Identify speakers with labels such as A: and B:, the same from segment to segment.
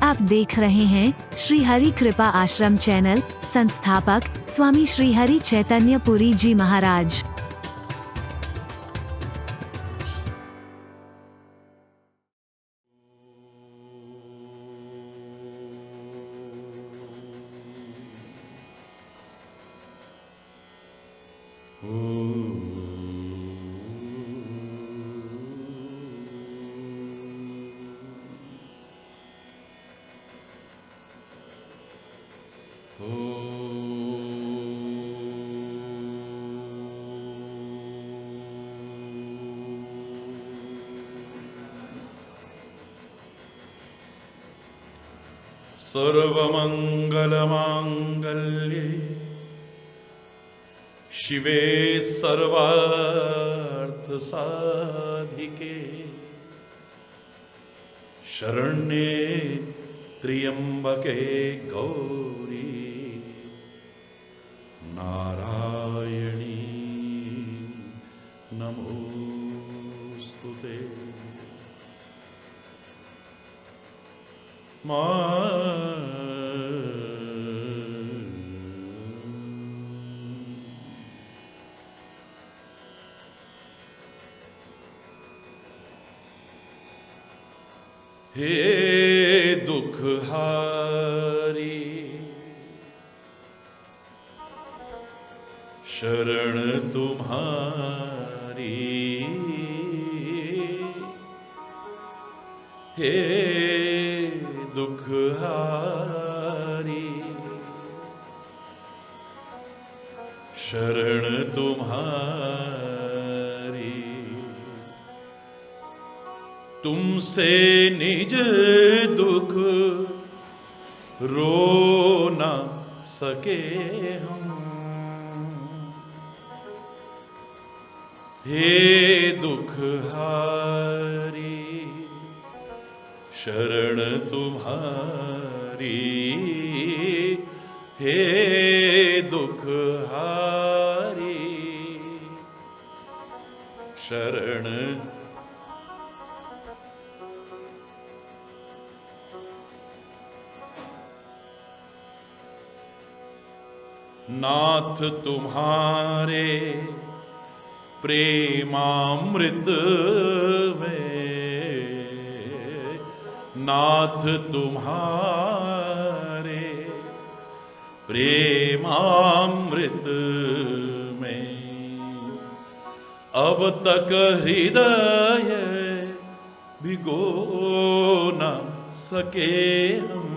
A: आप देख रहे हैं श्री हरि कृपा आश्रम चैनल। संस्थापक स्वामी श्री हरि चैतन्य पुरी जी महाराज।
B: सर्वमंगलमांगल्ये शिवे सर्वार्थसाधिके शरण्ये त्र्यंबके गौरी नारायणी नमोस्तुते। हे दुखहारी शरण तुम्हारी, हे दुखहारी शरण तुम्हारी। तुमसे निज दुख रो न सके हम, हे दुखहारी शरण तुम्हारी, हे दुखहारी शरण। नाथ तुम्हारे प्रेमामृत में, नाथ तुम्हारे प्रेमामृत में अब तक हृदय भिगो न सके हम,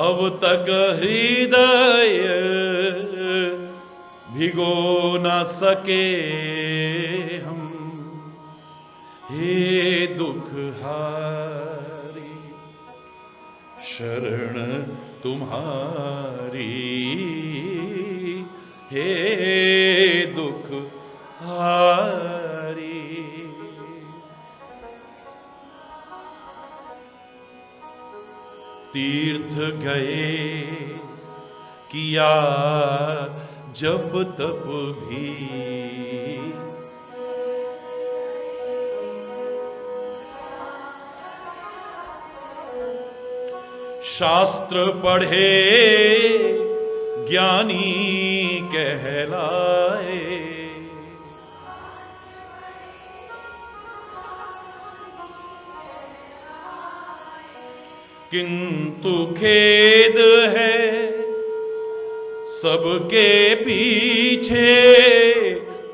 B: अब तक हृदय भिगो न सके हम, हे दुखहारी शरण तुम्हारी, हे दुखहारी। तीर्थ गए किया जप तप भी, शास्त्र पढ़े ज्ञानी कहलाए, किंतु खेद है सबके पीछे,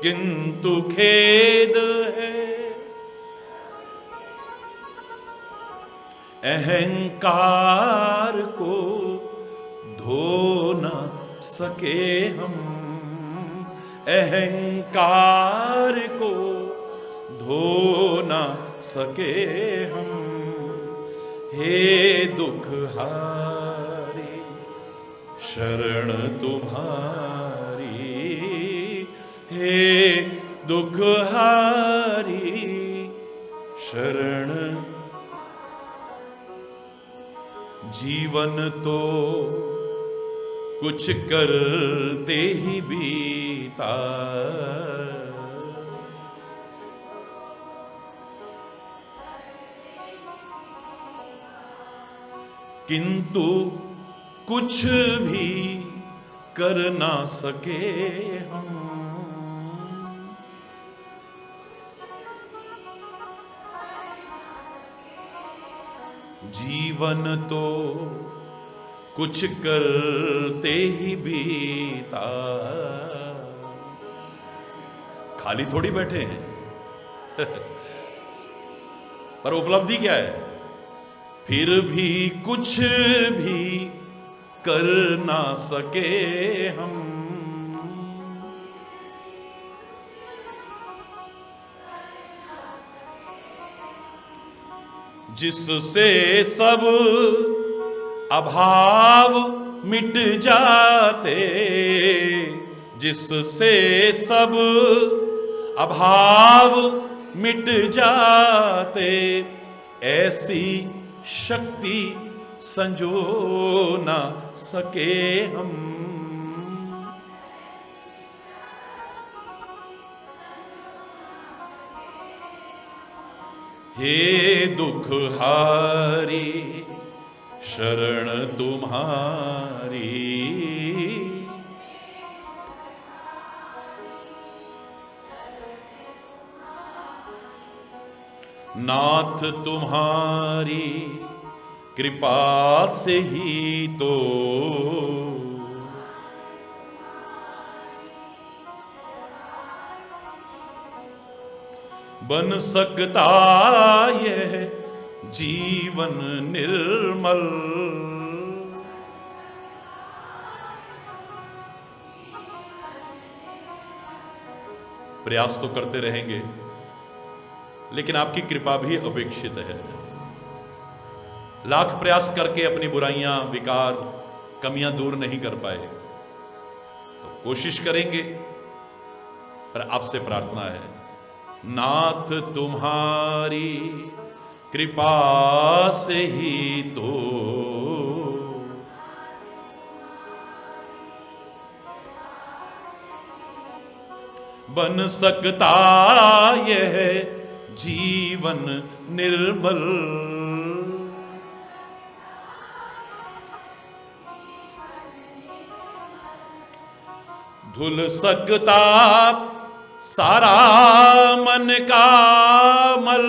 B: किंतु खेद है अहंकार को धो न सके हम, अहंकार को धो न सके हम, हे दुखहारी शरण तुम्हारी, हे दुखहारी शरण। जीवन तो कुछ करते ही बीता, किंतु कुछ भी कर ना सके हम। जीवन तो कुछ करते ही बीता, खाली थोड़ी बैठे हैं। पर उपलब्धि क्या है? फिर भी कुछ भी कर ना सके हम। जिससे सब अभाव मिट जाते, जिससे सब अभाव मिट जाते, ऐसी शक्ति संजो ना सके हम। हे दुख हारी शरण तुम्हारी, नाथ तुम्हारी कृपा से ही तो बन सकता यह जीवन निर्मल। प्रयास तो करते रहेंगे, लेकिन आपकी कृपा भी अपेक्षित है। लाख प्रयास करके अपनी बुराइयां, विकार, कमियां दूर नहीं कर पाए तो कोशिश करेंगे। पर आपसे प्रार्थना है, नाथ तुम्हारी कृपा से ही तो बन सकता यह जीवन निर्मल। धुल सकता सारा मन का मल,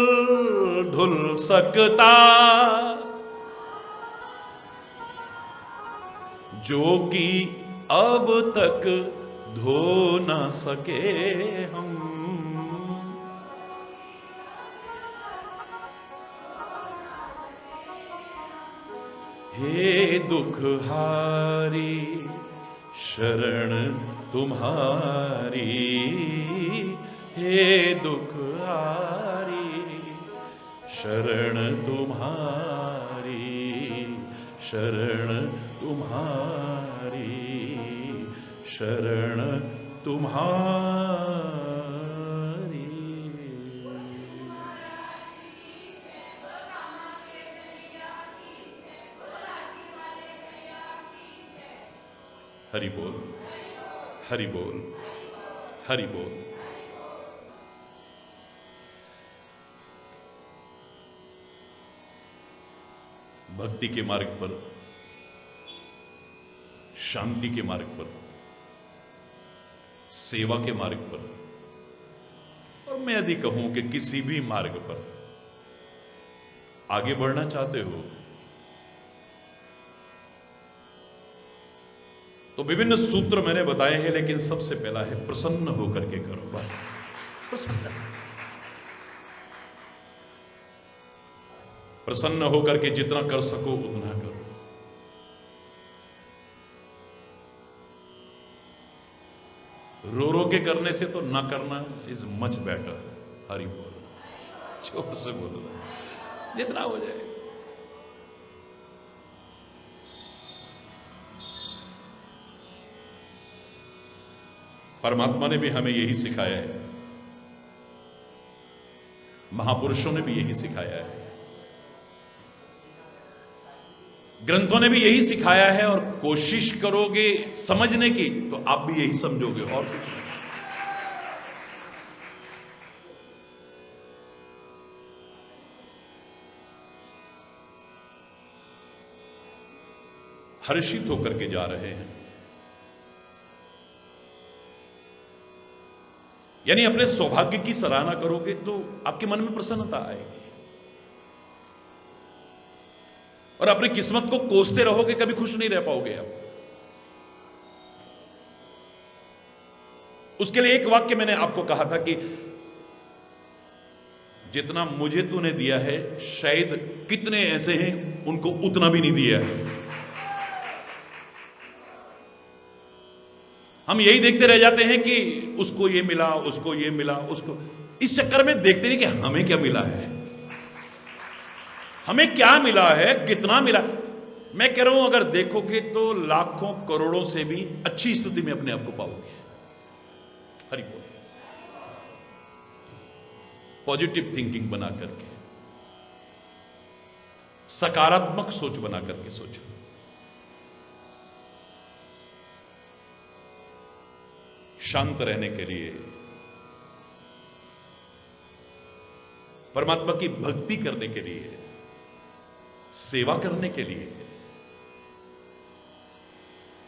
B: धुल सकता जो कि अब तक धो न सके हम। हे दुख हारी शरण तुम्हारी, हे दुख हारी शरण तुम्हारी, शरण तुम्हारी, शरण तुम्हारी। हरि बोल, हरि बोल, हरि बोल। भक्ति के मार्ग पर, शांति के मार्ग पर, सेवा के मार्ग पर, और मैं यदि कहूं कि किसी भी मार्ग पर आगे बढ़ना चाहते हो तो विभिन्न सूत्र मैंने बताए हैं, लेकिन सबसे पहला है प्रसन्न होकर के करो। बस प्रसन्न, प्रसन्न होकर के जितना कर सको उतना करो। रो रो के करने से तो ना करना इज मच बेटर। हरि बोल, जोर से बोलो, जितना हो जाए। परमात्मा ने भी हमें यही सिखाया है, महापुरुषों ने भी यही सिखाया है, ग्रंथों ने भी यही सिखाया है, और कोशिश करोगे समझने की तो आप भी यही समझोगे, और कुछ नहीं। हर्षित होकर के जा रहे हैं। यानी अपने सौभाग्य की सराहना करोगे तो आपके मन में प्रसन्नता आएगी, और अपनी किस्मत को कोसते रहोगे कभी खुश नहीं रह पाओगे आप। उसके लिए एक वाक्य मैंने आपको कहा था कि जितना मुझे तूने दिया है शायद कितने ऐसे हैं उनको उतना भी नहीं दिया है। हम यही देखते रह जाते हैं कि उसको ये मिला, उसको ये मिला, उसको, इस चक्कर में देखते नहीं कि हमें क्या मिला है, हमें क्या मिला है, कितना मिला। मैं कह रहा हूं अगर देखोगे तो लाखों करोड़ों से भी अच्छी स्थिति में अपने आप को पाओगे। हरि बोल। पॉजिटिव थिंकिंग बना करके, सकारात्मक सोच बना करके सोचो। शांत रहने के लिए, परमात्मा की भक्ति करने के लिए, सेवा करने के लिए,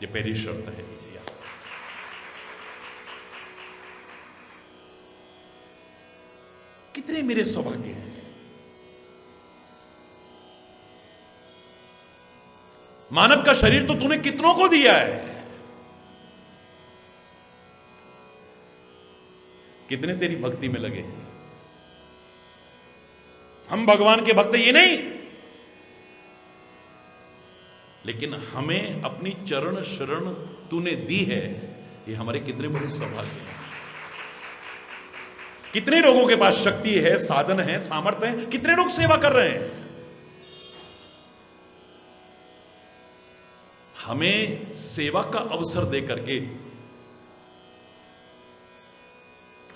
B: ये पहली शर्त है। कितने मेरे सौभाग्य हैं। मानव का शरीर तो तूने कितनों को दिया है, कितने तेरी भक्ति में लगे। हम भगवान के भक्त ये नहीं, लेकिन हमें अपनी चरण शरण तूने दी है, ये हमारे कितने बड़े सौभाग्य हैं। कितने लोगों के पास शक्ति है, साधन है, सामर्थ्य है, कितने लोग सेवा कर रहे हैं। हमें सेवा का अवसर दे करके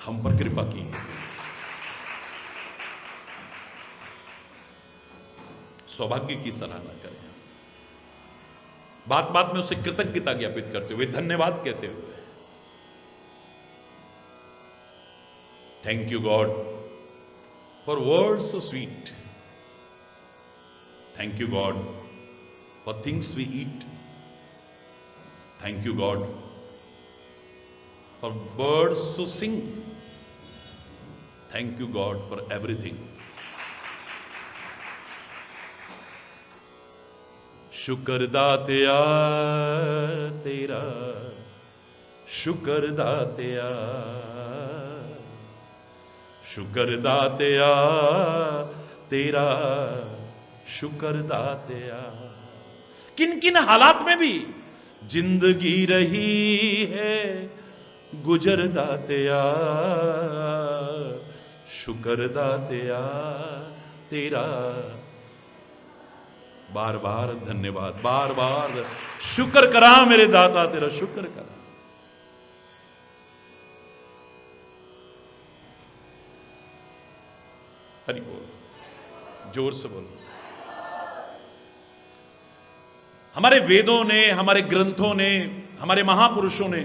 B: हम पर कृपा की है। सौभाग्य की सराहना करें, बात बात में उसे कृतज्ञता ज्ञापित करते हुए, धन्यवाद कहते हुए, thank you God for words so sweet, thank you God for things we eat, thank you God for birds so sing, thank you God for everything. शुक्र दातिया तेरा, शुक्र दातिया, शुक्र दातिया तेरा, शुक्र दातिया। किन किन हालात में भी जिंदगी रही है गुजर दातिया, शुक्र दातिया तेरा। बार बार धन्यवाद, बार बार शुक्र करा मेरे दाता तेरा, शुक्र करा। हरि बोल, जोर से बोलो। हमारे वेदों ने, हमारे ग्रंथों ने, हमारे महापुरुषों ने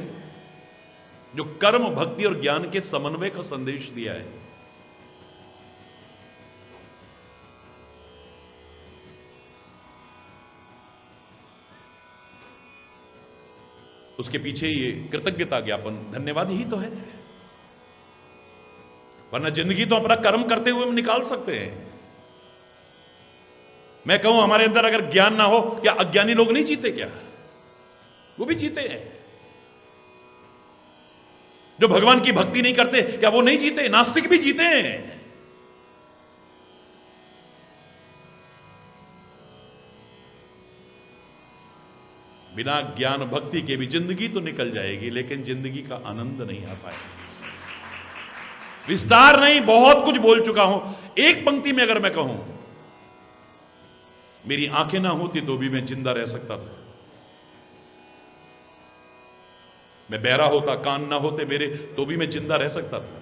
B: जो कर्म, भक्ति और ज्ञान के समन्वय का संदेश दिया है, उसके पीछे ये कृतज्ञता ज्ञापन, धन्यवाद ही तो है। वरना जिंदगी तो अपना कर्म करते हुए हम निकाल सकते हैं। मैं कहूं हमारे अंदर अगर ज्ञान ना हो, क्या अज्ञानी लोग नहीं जीते क्या? वो भी जीते हैं। जो भगवान की भक्ति नहीं करते, क्या वो नहीं जीते? नास्तिक भी जीते हैं। बिना ज्ञान भक्ति के भी जिंदगी तो निकल जाएगी, लेकिन जिंदगी का आनंद नहीं आ पाएगा। विस्तार नहीं, बहुत कुछ बोल चुका हूं। एक पंक्ति में अगर मैं कहूं, मेरी आंखें ना होती तो भी मैं जिंदा रह सकता था। मैं बहरा होता, कान ना होते मेरे तो भी मैं जिंदा रह सकता था।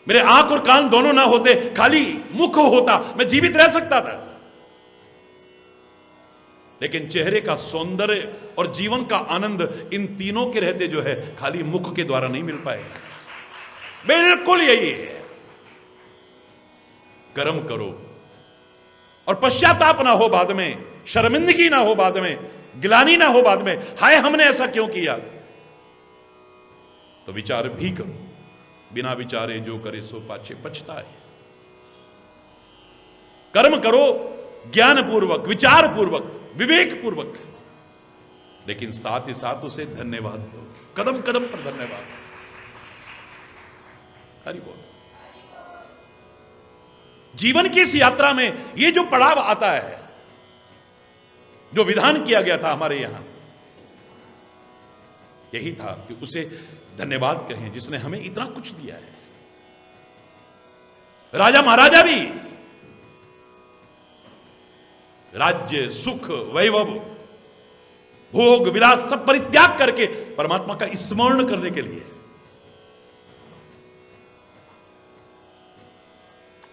B: मेरे आंख और कान दोनों ना होते, खाली मुख होता, मैं जीवित रह सकता था। लेकिन चेहरे का सौंदर्य और जीवन का आनंद इन तीनों के रहते जो है, खाली मुख के द्वारा नहीं मिल पाएगा। बिल्कुल यही है। कर्म करो, और पश्चाताप ना हो बाद में, शर्मिंदगी ना हो बाद में, गिलानी ना हो बाद में, हाय हमने ऐसा क्यों किया, तो विचार भी करो। बिना विचारे जो करे सो पाछे पछताए। कर्म करो ज्ञान पूर्वक, विचार पूर्वक, विवेक पूर्वक, लेकिन साथ ही साथ उसे धन्यवाद दो, कदम कदम पर धन्यवाद। हरि बोल। जीवन की इस यात्रा में ये जो पड़ाव आता है, जो विधान किया गया था हमारे यहां, यही था कि उसे धन्यवाद कहें जिसने हमें इतना कुछ दिया है। राजा महाराजा भी राज्य, सुख, वैभव, भोग विलास सब परित्याग करके परमात्मा का स्मरण करने के लिए,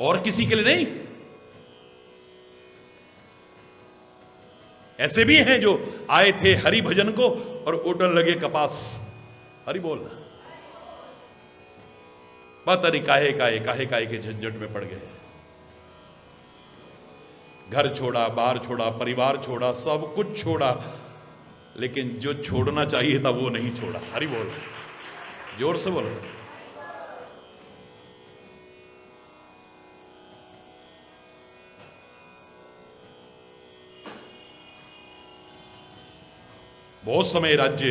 B: और किसी के लिए नहीं। ऐसे भी हैं जो आए थे हरि भजन को और उड़न लगे कपास। हरि बोल। पता नहीं काहे काहे के झंझट में पड़ गए। घर छोड़ा, बार छोड़ा, परिवार छोड़ा, सब कुछ छोड़ा, लेकिन जो छोड़ना चाहिए था वो नहीं छोड़ा। हरि बोल। जोर से बोलो। बहुत समय राज्य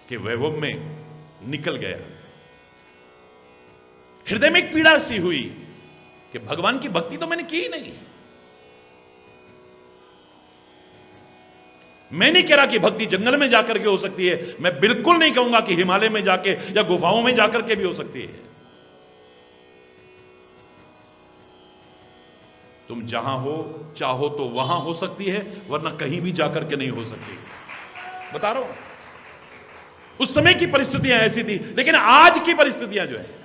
B: के वैभव में निकल गया। हृदय में एक पीड़ा सी हुई कि भगवान की भक्ति तो मैंने की ही नहीं। मैं नहीं कह रहा कि भक्ति जंगल में जाकर के हो सकती है, मैं बिल्कुल नहीं कहूंगा कि हिमालय में जाके या गुफाओं में जाकर के भी हो सकती है। तुम जहां हो, चाहो तो वहां हो सकती है, वरना कहीं भी जाकर के नहीं हो सकती। बता रहा हूं, उस समय की परिस्थितियां ऐसी थी, लेकिन आज की परिस्थितियां जो है,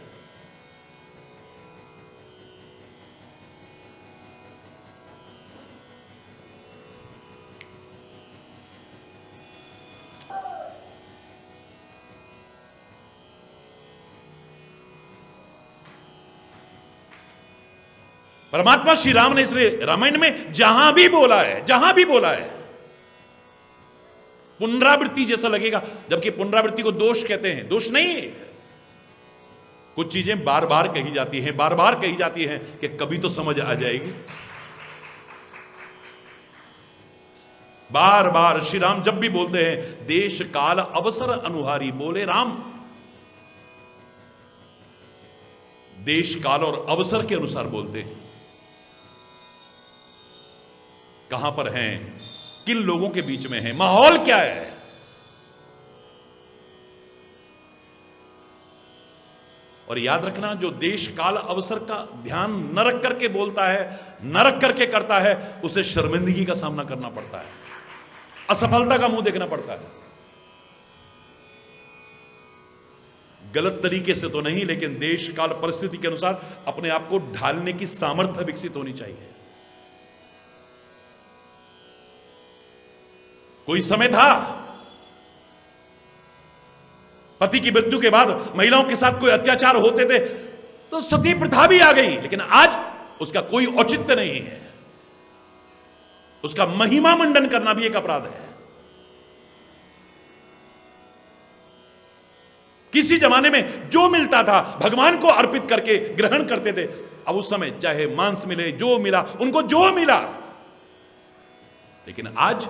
B: परमात्मा श्री राम ने इसलिए रामायण में जहां भी बोला है, पुनरावृत्ति जैसा लगेगा, जबकि पुनरावृत्ति को दोष कहते हैं। दोष नहीं है। कुछ चीजें बार बार कही जाती हैं कि कभी तो समझ आ जाएगी। बार बार श्री राम जब भी बोलते हैं, देश काल अवसर अनुहारी, बोले राम देश काल और अवसर के अनुसार बोलते हैं। कहां पर हैं, किन लोगों के बीच में हैं, माहौल क्या है। और याद रखना, जो देश काल अवसर का ध्यान न रख करके बोलता है, न रख करके करता है, उसे शर्मिंदगी का सामना करना पड़ता है, असफलता का मुंह देखना पड़ता है। गलत तरीके से तो नहीं, लेकिन देश काल परिस्थिति के अनुसार अपने आप को ढालने की सामर्थ्य विकसित होनी चाहिए। कोई समय था पति की मृत्यु के बाद महिलाओं के साथ कोई अत्याचार होते थे तो सती प्रथा भी आ गई, लेकिन आज उसका कोई औचित्य नहीं है। उसका महिमा मंडन करना भी एक अपराध है। किसी जमाने में जो मिलता था भगवान को अर्पित करके ग्रहण करते थे। अब उस समय चाहे मांस मिले, जो मिला उनको जो मिला, लेकिन आज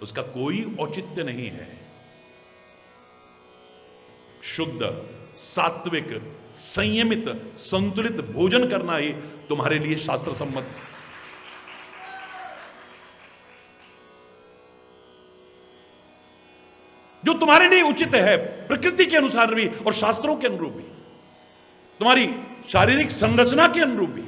B: उसका कोई औचित्य नहीं है। शुद्ध, सात्विक, संयमित, संतुलित भोजन करना ही तुम्हारे लिए शास्त्र सम्मत है। जो तुम्हारे लिए उचित है, प्रकृति के अनुसार भी और शास्त्रों के अनुरूप भी, तुम्हारी शारीरिक संरचना के अनुरूप भी।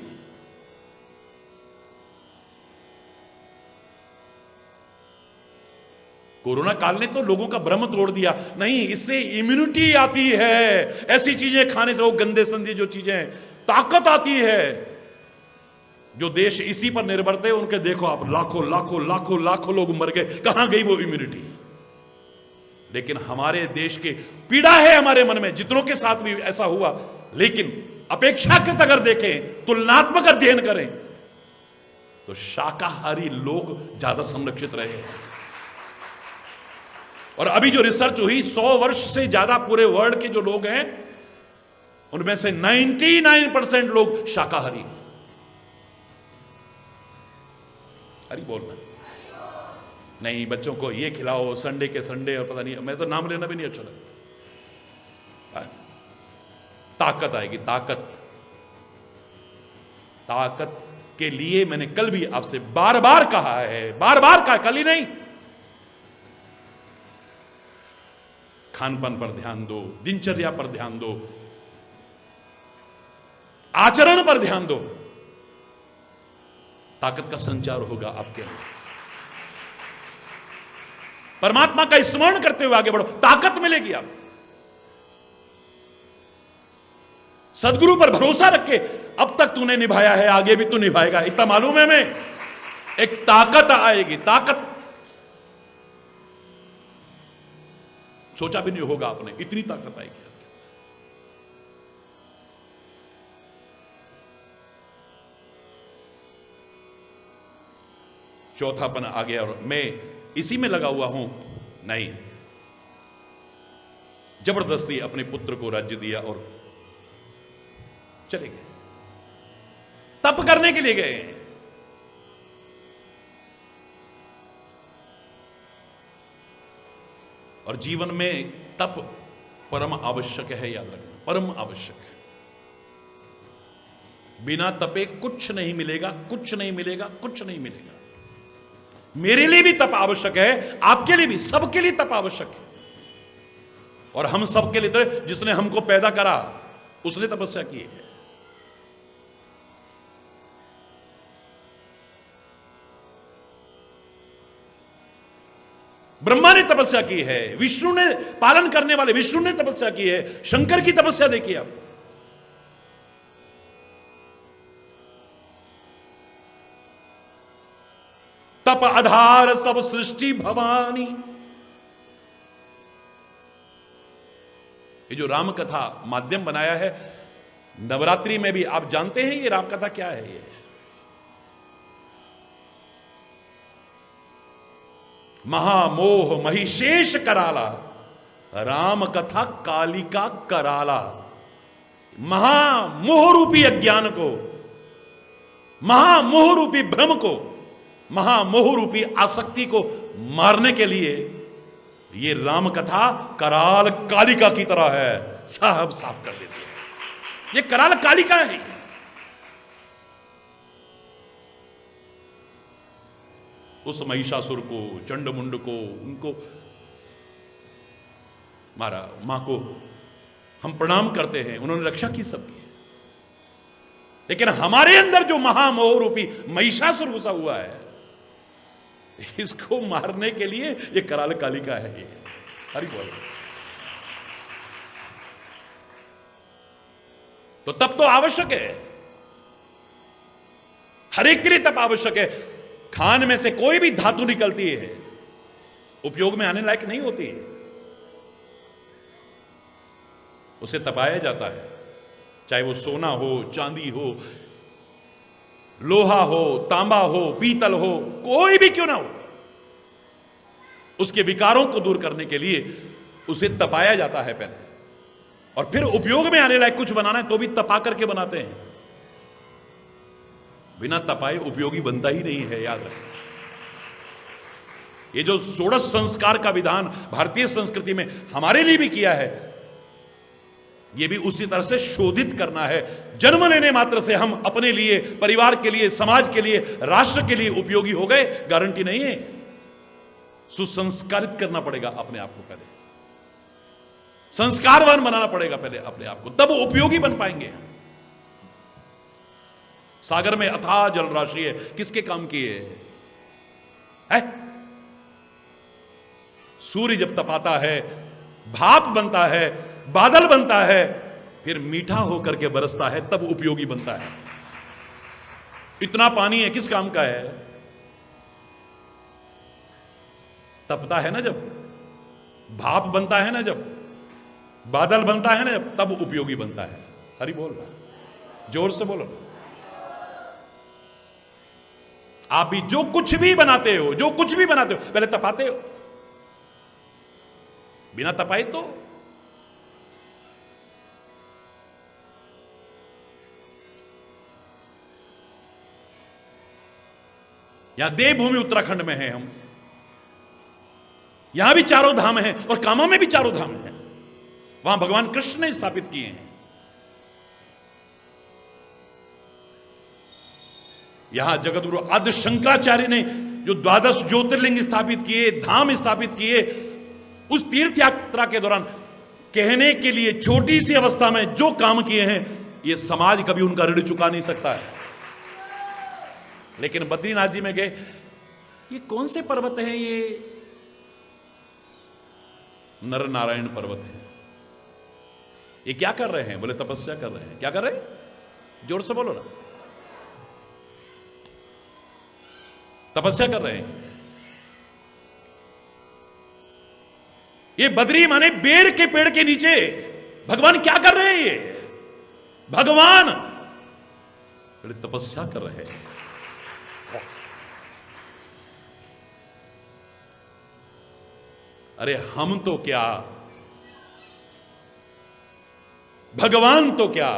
B: कोरोना काल ने तो लोगों का भ्रम तोड़ दिया। नहीं, इससे इम्यूनिटी आती है, ऐसी चीजें खाने से, वो गंदे संदे जो चीजें, ताकत आती है। जो देश इसी पर निर्भर थे उनके देखो आप, लाखों लाखों लाखों लाखों लोग मर गए, कहां गई वो इम्यूनिटी। लेकिन हमारे देश की पीड़ा है हमारे मन में, जितनों के साथ भी ऐसा हुआ, लेकिन अपेक्षाकृत अगर देखें, तुलनात्मक अध्ययन करें, तो शाकाहारी लोग ज्यादा संरक्षित रहे हैं। और अभी जो रिसर्च हुई, 100 वर्ष से ज्यादा पूरे वर्ल्ड के जो लोग हैं, उनमें से 99% लोग शाकाहारी हैं। अरे बोलना नहीं, बच्चों को ये खिलाओ संडे के संडे, और पता नहीं, मैं तो नाम लेना भी नहीं अच्छा लगता। ताकत आएगी, ताकत। ताकत के लिए मैंने कल भी आपसे बार बार कहा है, बार बार कहा, कल ही नहीं। खानपान पर ध्यान दो, दिनचर्या पर ध्यान दो, आचरण पर ध्यान दो, ताकत का संचार होगा आपके अंदर। परमात्मा का स्मरण करते हुए आगे बढ़ो, ताकत मिलेगी आपको। सदगुरु पर भरोसा रख के, अब तक तूने निभाया है, आगे भी तू निभाएगा, इतना मालूम है। मैं एक ताकत आएगी, ताकत सोचा भी नहीं होगा आपने, इतनी ताकत आएगी आपके। चौथापन आ गया और मैं इसी में लगा हुआ हूं, नहीं, जबरदस्ती अपने पुत्र को राज्य दिया और चले गए, तप करने के लिए गए। और जीवन में तप परम आवश्यक है, याद रखना, परम आवश्यक है। बिना तपे कुछ नहीं मिलेगा, कुछ नहीं मिलेगा, कुछ नहीं मिलेगा। मेरे लिए भी तप आवश्यक है, आपके लिए भी, सबके लिए तप आवश्यक है। और हम सबके लिए तो जिसने हमको पैदा करा उसने तपस्या की है। ब्रह्मा ने तपस्या की है, विष्णु ने, पालन करने वाले विष्णु ने तपस्या की है, शंकर की तपस्या देखिए आप। तप आधार सब सृष्टि भवानी। ये जो राम कथा माध्यम बनाया है, नवरात्रि में भी आप जानते हैं ये राम कथा क्या है। ये महामोह महिषेश कराला, राम कथा कालिका कराला। महामोह रूपी अज्ञान को, महामोह रूपी भ्रम को, महामोह रूपी आसक्ति को मारने के लिए ये राम कथा कराल कालिका की तरह है, सब साफ कर देती है। ये कराल कालिका है। उस महिषासुर को, चंडमुंड को, उनको मारा। मां को हम प्रणाम करते हैं, उन्होंने रक्षा की सबकी। लेकिन हमारे अंदर जो महामोह रूपी महिषासुर घुसा हुआ है, इसको मारने के लिए ये कराल कालिका है। ये हरि बोल। तो तप तो आवश्यक है, हर एक के लिए तप आवश्यक है। खान में से कोई भी धातु निकलती है, उपयोग में आने लायक नहीं होती है, उसे तपाया जाता है। चाहे वो सोना हो, चांदी हो, लोहा हो, तांबा हो, पीतल हो, कोई भी क्यों ना हो, उसके विकारों को दूर करने के लिए उसे तपाया जाता है पहले, और फिर उपयोग में आने लायक कुछ बनाना है तो भी तपा करके बनाते हैं। बिना तपाए उपयोगी बनता ही नहीं है, याद रखें। ये जो षोडश संस्कार का विधान भारतीय संस्कृति में हमारे लिए भी किया है, ये भी उसी तरह से शोधित करना है। जन्म लेने मात्र से हम अपने लिए, परिवार के लिए, समाज के लिए, राष्ट्र के लिए उपयोगी हो गए, गारंटी नहीं है। सुसंस्कारित करना पड़ेगा अपने आप को, पहले संस्कारवान बनाना पड़ेगा पहले अपने आप को, तब उपयोगी बन पाएंगे। सागर में अथाह जल राशि है, किसके काम की है? सूर्य जब तपाता है, भाप बनता है, बादल बनता है, फिर मीठा होकर के बरसता है, तब उपयोगी बनता है। इतना पानी है, किस काम का है? तपता है ना जब, भाप बनता है ना जब, बादल बनता है ना जब, तब उपयोगी बनता है। हरि बोल रहा। जोर से बोलो। आप भी जो कुछ भी बनाते हो, जो कुछ भी बनाते हो, पहले तपाते हो। बिना तपाए तो यहां देवभूमि उत्तराखंड में है हम, यहां भी चारों धाम हैं और कामा में भी चारों धाम हैं। वहां भगवान कृष्ण ने स्थापित किए हैं। यहां जगतगुरु आदि शंकराचार्य ने जो 12 ज्योतिर्लिंग स्थापित किए, धाम स्थापित किए, उस तीर्थ यात्रा के दौरान कहने के लिए छोटी सी अवस्था में जो काम किए हैं, ये समाज कभी उनका ऋण चुका नहीं सकता है। लेकिन बद्रीनाथ जी में गए, ये कौन से पर्वत हैं? ये नर नारायण पर्वत है। ये क्या कर रहे हैं? बोले तपस्या कर रहे हैं। क्या कर रहे हैं? जोर से बोलो ना। तपस्या कर रहे हैं। ये बद्री माने बेर के पेड़ के नीचे भगवान क्या कर रहे हैं? ये भगवान बोले तपस्या कर रहे हैं। अरे हम तो क्या, भगवान तो क्या,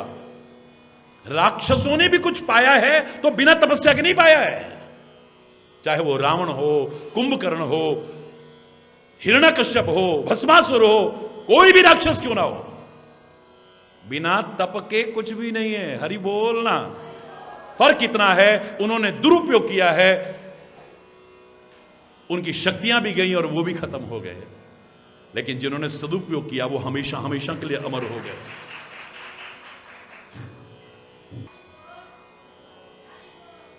B: राक्षसों ने भी कुछ पाया है तो बिना तपस्या के नहीं पाया है। चाहे वो रावण हो, कुंभकर्ण हो, हिरण्यकश्यप हो, भस्मासुर हो, कोई भी राक्षस क्यों ना हो, बिना तप के कुछ भी नहीं है। हरि बोलना। फर्क इतना है, उन्होंने दुरुपयोग किया है, उनकी शक्तियां भी गई और वो भी खत्म हो गए। लेकिन जिन्होंने सदुपयोग किया वो हमेशा हमेशा के लिए अमर हो गए।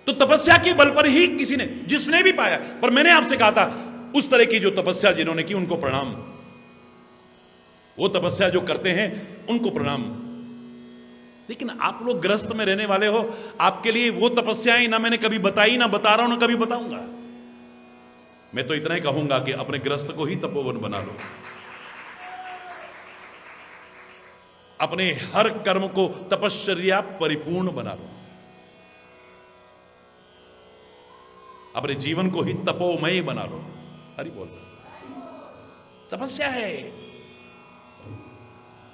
B: तो तपस्या के बल पर ही किसी ने, जिसने भी पाया, पर मैंने आपसे कहा था उस तरह की जो तपस्या जिन्होंने की उनको प्रणाम, वो तपस्या जो करते हैं उनको प्रणाम। लेकिन आप लोग गृहस्थ में रहने वाले हो, आपके लिए वो तपस्याएं ना मैंने कभी बताई, ना बता रहा हूं, ना कभी बताऊंगा। मैं तो इतना ही कहूंगा कि अपने गृहस्थ को ही तपोवन बना लो। अपने हर कर्म को तपश्चर्या परिपूर्ण बना लो। अपने जीवन को ही तपोमय बना लो। हरि बोल। तपस्या है।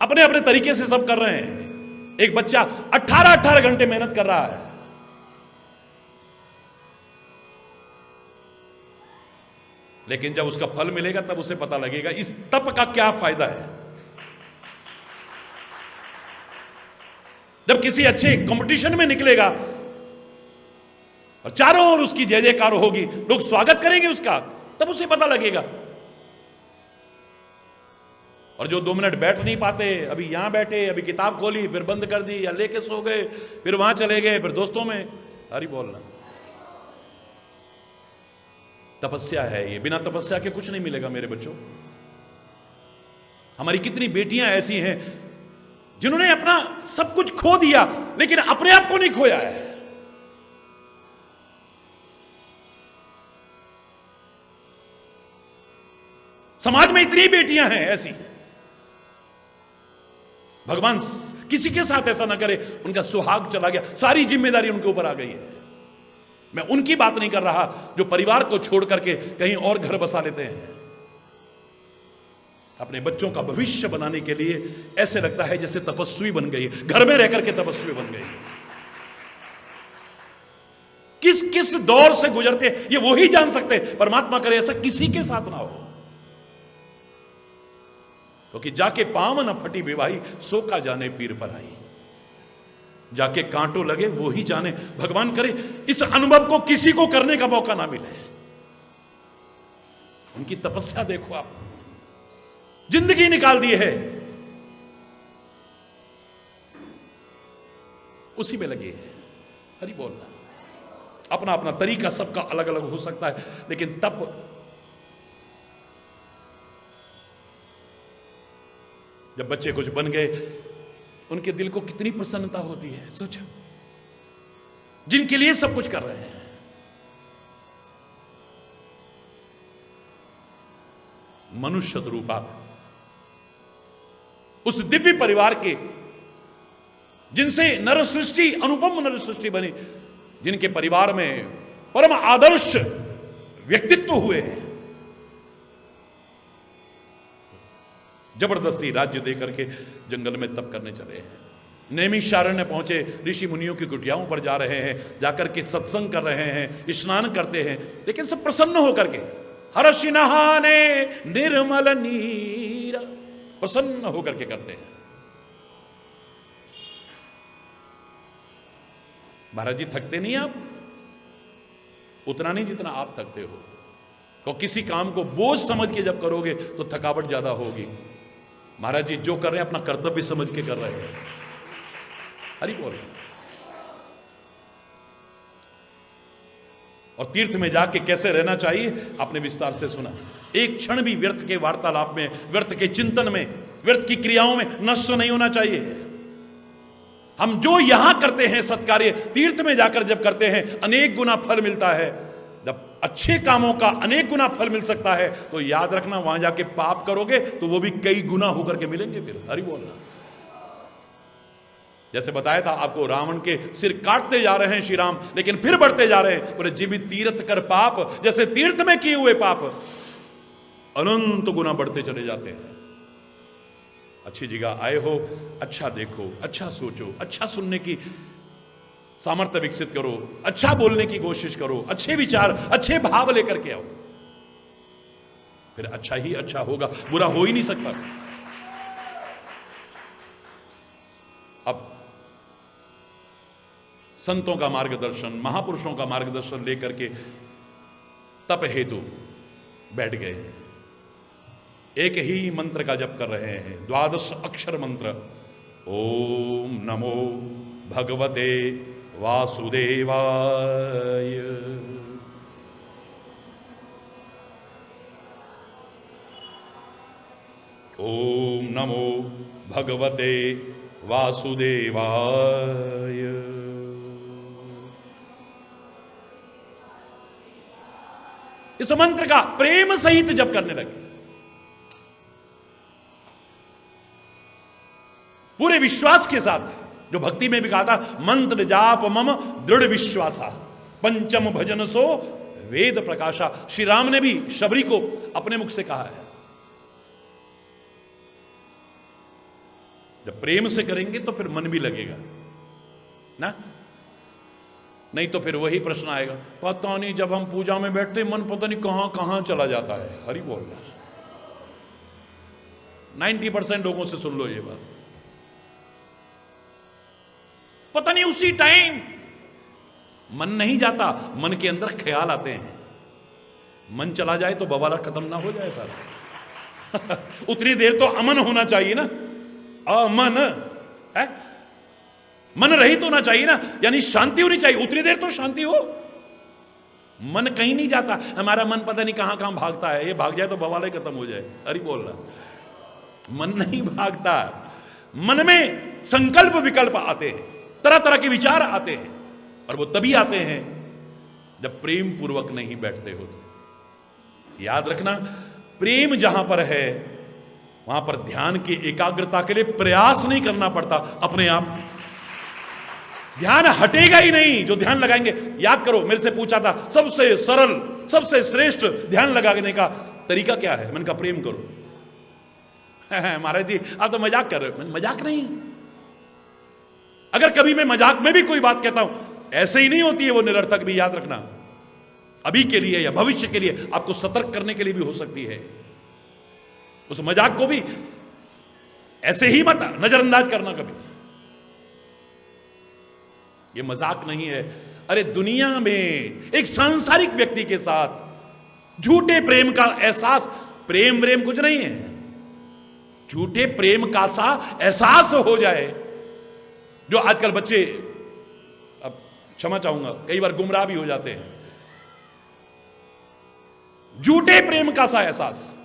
B: अपने अपने तरीके से सब कर रहे हैं। एक बच्चा 18 घंटे मेहनत कर रहा है, लेकिन जब उसका फल मिलेगा तब उसे पता लगेगा इस तप का क्या फायदा है। जब किसी अच्छे कंपटीशन में निकलेगा और चारों ओर उसकी जय जयकार होगी, लोग स्वागत करेंगे उसका, तब उसे पता लगेगा। और जो 2 मिनट बैठ नहीं पाते, अभी यहां बैठे, अभी किताब खोली, फिर बंद कर दी, या लेके सो गए, फिर वहां चले गए, फिर दोस्तों में। हरि बोलना। तपस्या है ये। बिना तपस्या के कुछ नहीं मिलेगा मेरे बच्चों। हमारी कितनी बेटियां ऐसी हैं जिन्होंने अपना सब कुछ खो दिया, लेकिन अपने आप को नहीं खोया है। समाज में इतनी बेटियां हैं ऐसी। भगवान किसी के साथ ऐसा ना करे, उनका सुहाग चला गया, सारी जिम्मेदारी उनके ऊपर आ गई है। मैं उनकी बात नहीं कर रहा जो परिवार को छोड़ करके कहीं और घर बसा लेते हैं। अपने बच्चों का भविष्य बनाने के लिए ऐसे लगता है जैसे तपस्वी बन गई, घर में रहकर के तपस्वी बन गई। किस किस दौर से गुजरते हैं ये वो ही जान सकते हैं। परमात्मा करे ऐसा किसी के साथ ना हो। क्योंकि जाके पांव न फटी विवाही, सो का जाने पीर पर आई। जाके कांटों लगे वो ही जाने। भगवान करे इस अनुभव को किसी को करने का मौका ना मिले। उनकी तपस्या देखो आप, जिंदगी निकाल दी है, उसी में लगे है। हरि बोलना। अपना अपना तरीका सबका अलग अलग हो सकता है, लेकिन तप जब बच्चे कुछ बन गए, उनके दिल को कितनी प्रसन्नता होती है। सोचो, जिनके लिए सब कुछ कर रहे हैं। मनुष्य रूपा उस दिव्य परिवार के जिनसे नर सृष्टि अनुपम नर सृष्टि बनी, जिनके परिवार में परम आदर्श व्यक्तित्व हुए हैं, जबरदस्ती राज्य देकर के जंगल में तप करने चले हैं। नैमिषारण्य पहुंचे, ऋषि मुनियों की कुटियाओं पर जा रहे हैं, जाकर के सत्संग कर रहे हैं, स्नान करते हैं, लेकिन सब प्रसन्न होकर के, हर्षि नहाने निर्मल नीर, प्रसन्न होकर के करते हैं। महाराज जी थकते नहीं आप? उतना नहीं जितना आप थकते हो। तो किसी काम को बोझ समझ के जब करोगे तो थकावट ज्यादा होगी। महाराज जी जो कर रहे हैं अपना कर्तव्य समझ के कर रहे हैं। हरि बोल। और तीर्थ में जाके कैसे रहना चाहिए आपने विस्तार से सुना। एक क्षण भी व्यर्थ के वार्तालाप में, व्यर्थ के चिंतन में, व्यर्थ की क्रियाओं में नष्ट नहीं होना चाहिए। हम जो यहां करते हैं सत्कार्य, तीर्थ में जाकर जब करते हैं अनेक गुना फल मिलता है। जब अच्छे कामों का अनेक गुना फल मिल सकता है तो याद रखना वहां जाके पाप करोगे तो वो भी कई गुना होकर के मिलेंगे। फिर हरि बोलना। जैसे बताया था आपको, रावण के सिर काटते जा रहे हैं श्री राम, लेकिन फिर बढ़ते जा रहे हैं। बोले जीवित तीर्थ कर पाप, जैसे तीर्थ में किए हुए पाप अनंत गुना बढ़ते चले जाते हैं। अच्छी जगह आए हो, अच्छा देखो, अच्छा सोचो, अच्छा सुनने की सामर्थ्य विकसित करो, अच्छा बोलने की कोशिश करो, अच्छे विचार, अच्छे भाव लेकर के आओ, फिर अच्छा ही अच्छा होगा, बुरा हो ही नहीं सकता। अब संतों का मार्गदर्शन, महापुरुषों का मार्गदर्शन लेकर के तप हेतु बैठ गए हैं। एक ही मंत्र का जप कर रहे हैं, 12 अक्षर मंत्र। ओम नमो भगवते वासुदेवाय। ओम नमो भगवते वासुदेवाय। इस मंत्र का प्रेम सहित जप करने लगे, पूरे विश्वास के साथ। जो भक्ति में भी कहा था, मंत्र जाप मम दृढ़ विश्वासा, पंचम भजन सो वेद प्रकाशा। श्री राम ने भी शबरी को अपने मुख से कहा है। जब प्रेम से करेंगे तो फिर मन भी लगेगा ना, नहीं तो फिर वही प्रश्न आएगा, पता नहीं जब हम पूजा में बैठते मन पता नहीं कहां कहां चला जाता है। हरि बोल रहा। 90% लोगों से सुन लो ये बात, पता नहीं उसी टाइम मन नहीं जाता, मन के अंदर ख्याल आते हैं। मन चला जाए तो बवाला खत्म ना हो जाए सारा। उतनी देर तो अमन होना चाहिए ना, अमन है, मन रहित होना चाहिए ना, यानी शांति होनी चाहिए। उतनी देर तो शांति हो, मन कहीं नहीं जाता। हमारा मन पता नहीं कहां कहां भागता है, ये भाग जाए तो बवाला ही खत्म हो जाए। अरे बोल रहा, मन नहीं भागता, मन में संकल्प विकल्प आते हैं, तरह तरह के विचार आते हैं, और वो तभी आते हैं जब प्रेम पूर्वक नहीं बैठते हो। तो याद रखना, प्रेम जहां पर है वहां पर ध्यान की एकाग्रता के लिए प्रयास नहीं करना पड़ता, अपने आप ध्यान हटेगा ही नहीं। जो ध्यान लगाएंगे, याद करो मेरे से पूछा था सबसे सरल सबसे श्रेष्ठ ध्यान लगाने का तरीका क्या है, मैंने कहा प्रेम करो। महाराज जी आप तो मजाक कर रहे हो। मजाक नहीं, अगर कभी मैं मजाक में भी कोई बात कहता हूं ऐसे ही नहीं होती है वो निरर्थक भी, याद रखना। अभी के लिए या भविष्य के लिए आपको सतर्क करने के लिए भी हो सकती है। उस मजाक को भी ऐसे ही मत नजरअंदाज करना कभी, ये मजाक नहीं है। अरे दुनिया में एक सांसारिक व्यक्ति के साथ झूठे प्रेम का एहसास, प्रेम व्रेम कुछ नहीं है, झूठे प्रेम का सा एहसास हो जाए, जो आजकल बच्चे, अब क्षमा चाहूंगा कई बार गुमराह भी हो जाते हैं, झूठे प्रेम का सा एहसास,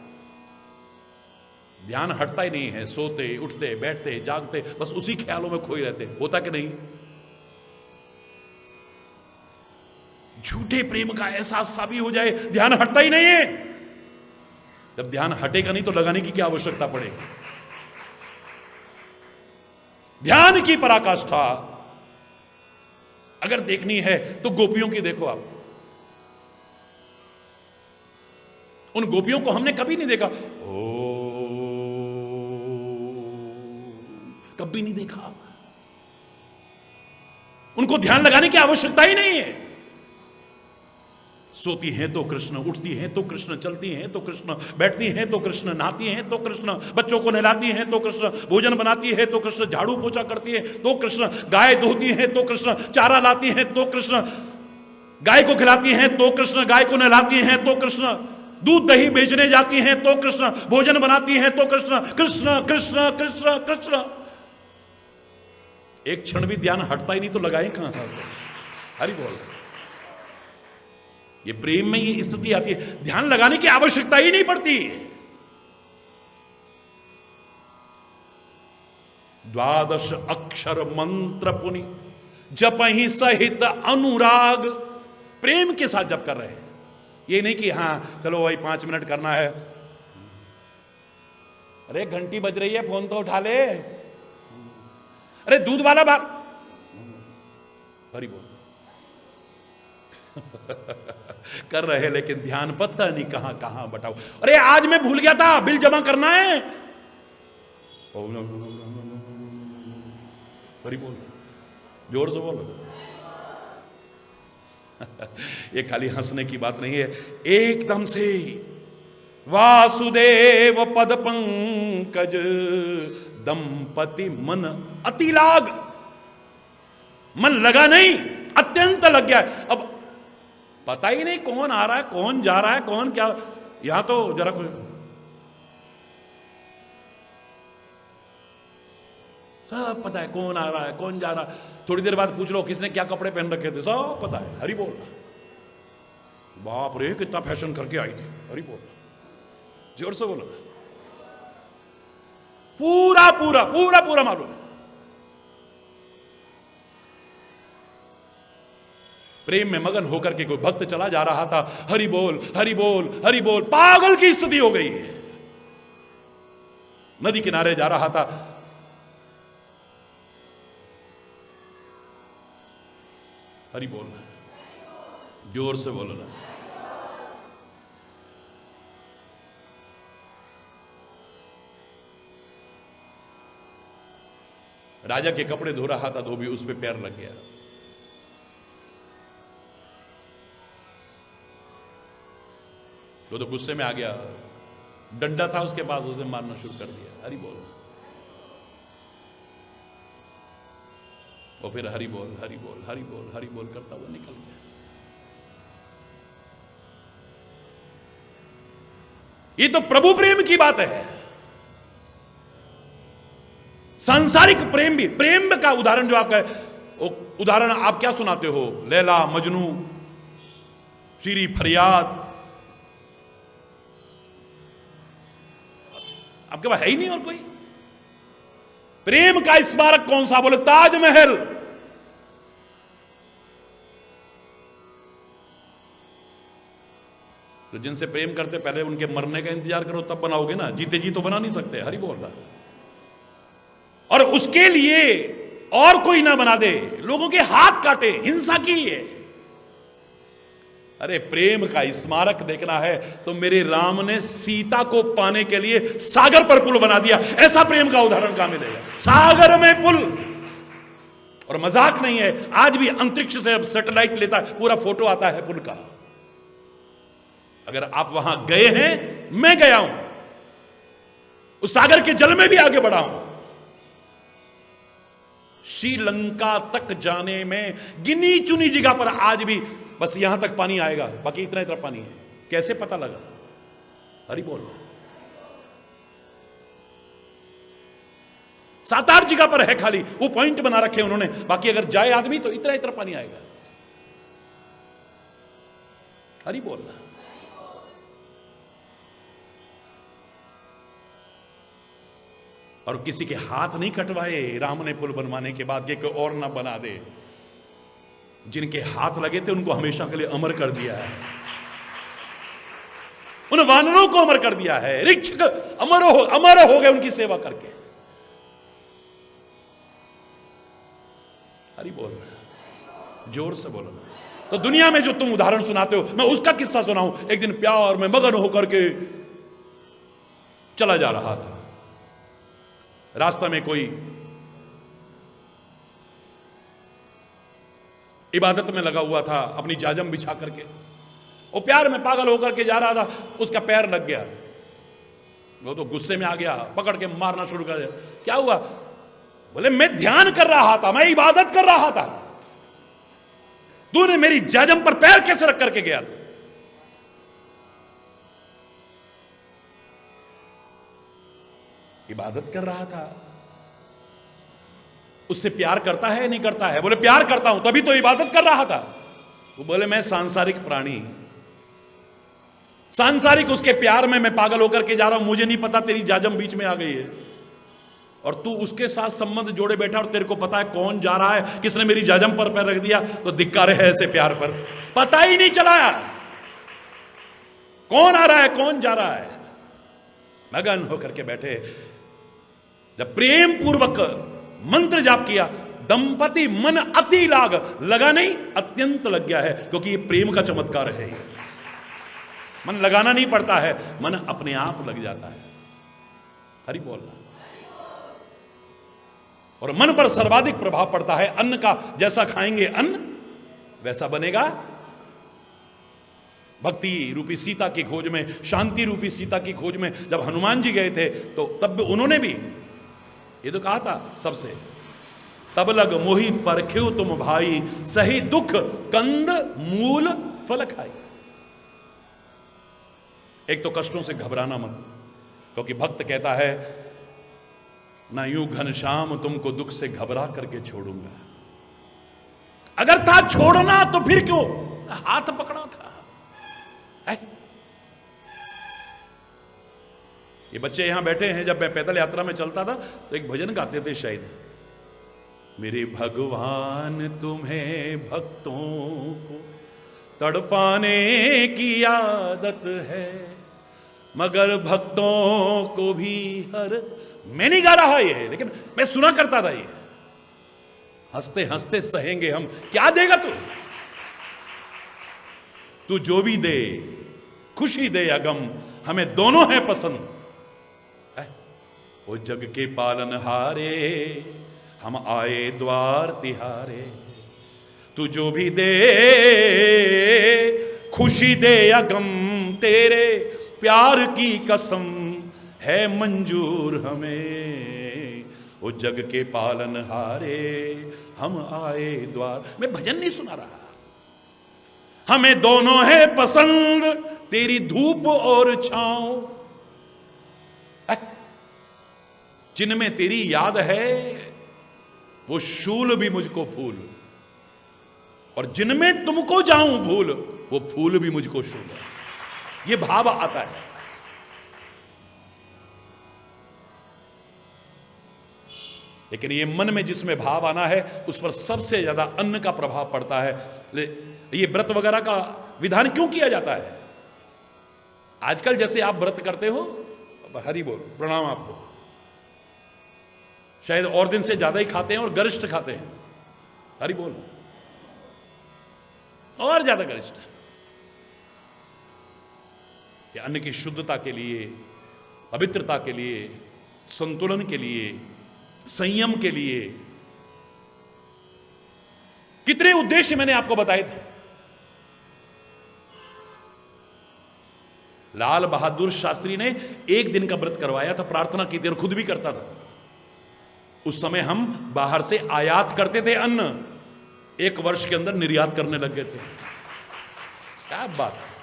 B: ध्यान हटता ही नहीं है, सोते उठते बैठते जागते बस उसी ख्यालों में खोए रहते। होता कि नहीं? झूठे प्रेम का एहसास सा भी हो जाए, ध्यान हटता ही नहीं है। जब ध्यान हटेगा नहीं तो लगाने की क्या आवश्यकता पड़ेगी। ध्यान की पराकाष्ठा अगर देखनी है तो गोपियों की देखो आप। उन गोपियों को हमने कभी नहीं देखा ओ, कभी नहीं देखा। उनको ध्यान लगाने की आवश्यकता ही नहीं है। सोती हैं तो कृष्ण, उठती हैं तो कृष्ण, चलती हैं तो कृष्ण, बैठती हैं तो कृष्ण, नहाती हैं तो कृष्ण, बच्चों को नहलाती हैं तो कृष्ण, भोजन बनाती है तो कृष्ण, झाड़ू पोछा करती है तो कृष्ण, गाय धोती है तो कृष्ण, चारा लाती है तो कृष्ण, गाय को खिलाती हैं तो कृष्ण, गाय को नहलाती हैं तो कृष्ण, दूध दही बेचने जाती हैं तो कृष्ण, भोजन बनाती हैं तो कृष्ण, कृष्ण कृष्ण कृष्ण कृष्ण। एक क्षण भी ध्यान हटता ही नहीं तो लगाए कहां से? हरि बोल। ये प्रेम में ये स्थिति आती है, ध्यान लगाने की आवश्यकता ही नहीं पड़ती। द्वादश अक्षर मंत्र पुनि जप ही सहित अनुराग, प्रेम के साथ जप कर रहे हैं। ये नहीं कि हां चलो भाई 5 मिनट करना है, अरे घंटी बज रही है फोन तो उठा ले, अरे दूध वाला बार, हरि बोल कर रहे लेकिन ध्यान पता नहीं कहां कहां बटाओ। अरे आज मैं भूल गया था बिल जमा करना है, हरि बोल, जोर से बोलो। ये खाली हंसने की बात नहीं है, एकदम से वासुदेव पद पंकज दंपति मन अति लाग, मन लगा नहीं अत्यंत लग गया। अब पता ही नहीं कौन आ रहा है, कौन जा रहा है, कौन क्या, यहां तो जरा कोई सब पता है कौन आ रहा है, कौन जा रहा है। थोड़ी देर बाद पूछ लो किसने क्या कपड़े पहन रखे थे, सब पता है। हरि बोल, बाप रे कितना फैशन करके आई थी, हरि बोल, जोर से बोलो। पूरा पूरा पूरा पूरा मालूम है। प्रेम में मगन होकर के कोई भक्त चला जा रहा था, हरि बोल हरि बोल हरि बोल, पागल की स्थिति हो गई है। नदी किनारे जा रहा था, हरि बोल, जोर से बोलो ना। राजा के कपड़े धो रहा था, धोबी उस पे पैर लग गया। वो तो गुस्से में आ गया, डंडा था उसके पास, उसे मारना शुरू कर दिया। हरि बोल, और फिर हरि बोल हरि बोल हरि बोल हरि बोल करता हुआ निकल गया। ये तो प्रभु प्रेम की बात है। सांसारिक प्रेम भी, प्रेम का उदाहरण जो आपका है, उदाहरण आप क्या सुनाते हो? लैला मजनू, शीरी फरियाद, आपके पास है ही नहीं और कोई। प्रेम का स्मारक कौन सा? बोले ताजमहल। तो जिनसे प्रेम करते पहले उनके मरने का इंतजार करो, तब बनाओगे ना, जीते जी तो बना नहीं सकते। हरि बोल रहा, और उसके लिए और कोई ना बना दे, लोगों के हाथ काटे, हिंसा की है। अरे प्रेम का स्मारक देखना है तो मेरे राम ने सीता को पाने के लिए सागर पर पुल बना दिया। ऐसा प्रेम का उदाहरण कहां मिलेगा? सागर में पुल। और मजाक नहीं है, आज भी अंतरिक्ष से अब सैटेलाइट लेता है, पूरा फोटो आता है पुल का। अगर आप वहां गए हैं, मैं गया हूं, उस सागर के जल में भी आगे बढ़ा हूं। श्रीलंका तक जाने में गिनी चुनी जगह पर आज भी बस यहां तक पानी आएगा, बाकी इतना इतना पानी है। कैसे पता लगा? हरि बोल। 7-8 जगह पर है खाली, वो पॉइंट बना रखे उन्होंने, बाकी अगर जाए आदमी तो इतना इतना पानी आएगा। हरि बोल। और किसी के हाथ नहीं कटवाए राम ने पुल बनवाने के बाद कि कोई और ना बना दे। जिनके हाथ लगे थे उनको हमेशा के लिए अमर कर दिया है, उन वानरों को अमर कर दिया है। ऋक्षक अमर हो गए उनकी सेवा करके। हरि बोल, जोर से बोलो। तो दुनिया में जो तुम उदाहरण सुनाते हो, मैं उसका किस्सा सुनाऊं। एक दिन प्यार में मगन होकर के चला जा रहा था, रास्ता में कोई इबादत में लगा हुआ था, अपनी जाजम बिछा करके, वो प्यार में पागल होकर के जा रहा था, उसका पैर लग गया। वो तो गुस्से में आ गया, पकड़ के मारना शुरू कर दिया। क्या हुआ? बोले मैं ध्यान कर रहा था, मैं इबादत कर रहा था, तूने मेरी जाजम पर पैर कैसे रख करके गया? तू इबादत कर रहा था, उससे प्यार करता है नहीं करता है? बोले प्यार करता हूं, तभी तो इबादत कर रहा था। वो बोले मैं सांसारिक प्राणी, सांसारिक उसके प्यार में मैं पागल होकर के जा रहा हूं, मुझे नहीं पता तेरी जाजम बीच में आ गई है, और तू उसके साथ संबंध जोड़े बैठा और तेरे को पता है कौन जा रहा है, किसने मेरी जाजम पर पैर रख दिया। तो धिक्कार है ऐसे प्यार पर, पता ही नहीं चला कौन आ रहा है कौन जा रहा है। मगन होकर के बैठे, जब प्रेम पूर्वक मंत्र जाप किया, दंपति मन अति लगा नहीं, अत्यंत लग गया है, क्योंकि ये प्रेम का चमत्कार है। मन लगाना नहीं पड़ता है, मन अपने आप लग जाता है। हरि बोलना। और मन पर सर्वाधिक प्रभाव पड़ता है अन्न का। जैसा खाएंगे अन्न वैसा बनेगा। भक्ति रूपी सीता की खोज में, शांति रूपी सीता की खोज में जब हनुमान जी गए थे, तो तब उन्होंने भी ये तो कहा था सबसे, तब लग मोहि परख्यु तुम भाई, सही दुख कंद मूल फल खाई। एक तो कष्टों से घबराना मत, क्योंकि भक्त कहता है ना यूं घनश्याम तुमको दुख से घबरा करके छोड़ूंगा। अगर था छोड़ना तो फिर क्यों हाथ पकड़ा था। ये बच्चे यहां बैठे हैं, जब मैं पैदल यात्रा में चलता था तो एक भजन गाते थे शायद, मेरे भगवान तुम्हें भक्तों को तड़पाने की आदत है, मगर भक्तों को भी हर। मैं नहीं गा रहा ये, लेकिन मैं सुना करता था ये। हंसते हंसते सहेंगे हम, क्या देगा तू जो भी दे, खुशी दे या गम, हमें दोनों है पसंद। वो जग के पालनहारे, हम आए द्वार तिहारे, तू जो भी दे, खुशी दे या गम, तेरे प्यार की कसम है मंजूर हमें। वो जग के पालनहारे, हम आए द्वार। मैं भजन नहीं सुना रहा, हमें दोनों है पसंद, तेरी धूप और छांव। जिनमें तेरी याद है वो शूल भी मुझको फूल, और जिनमें तुमको जाऊं भूल, वो फूल भी मुझको शूल। ये भाव आता है। लेकिन ये मन में जिसमें भाव आना है, उस पर सबसे ज्यादा अन्न का प्रभाव पड़ता है। ये व्रत वगैरह का विधान क्यों किया जाता है? आजकल जैसे आप व्रत करते हो, हरि बोल, प्रणाम आपको, शायद और दिन से ज्यादा ही खाते हैं और गरिष्ठ खाते हैं। हरि बोल, और ज्यादा गरिष्ठ। ये अन्न की शुद्धता के लिए, पवित्रता के लिए, संतुलन के लिए, संयम के लिए कितने उद्देश्य मैंने आपको बताए थे। लाल बहादुर शास्त्री ने एक दिन का व्रत करवाया था, प्रार्थना की थी और खुद भी करता था। उस समय हम बाहर से आयात करते थे अन्न, 1 वर्ष के अंदर निर्यात करने लग गए थे। क्या बात है।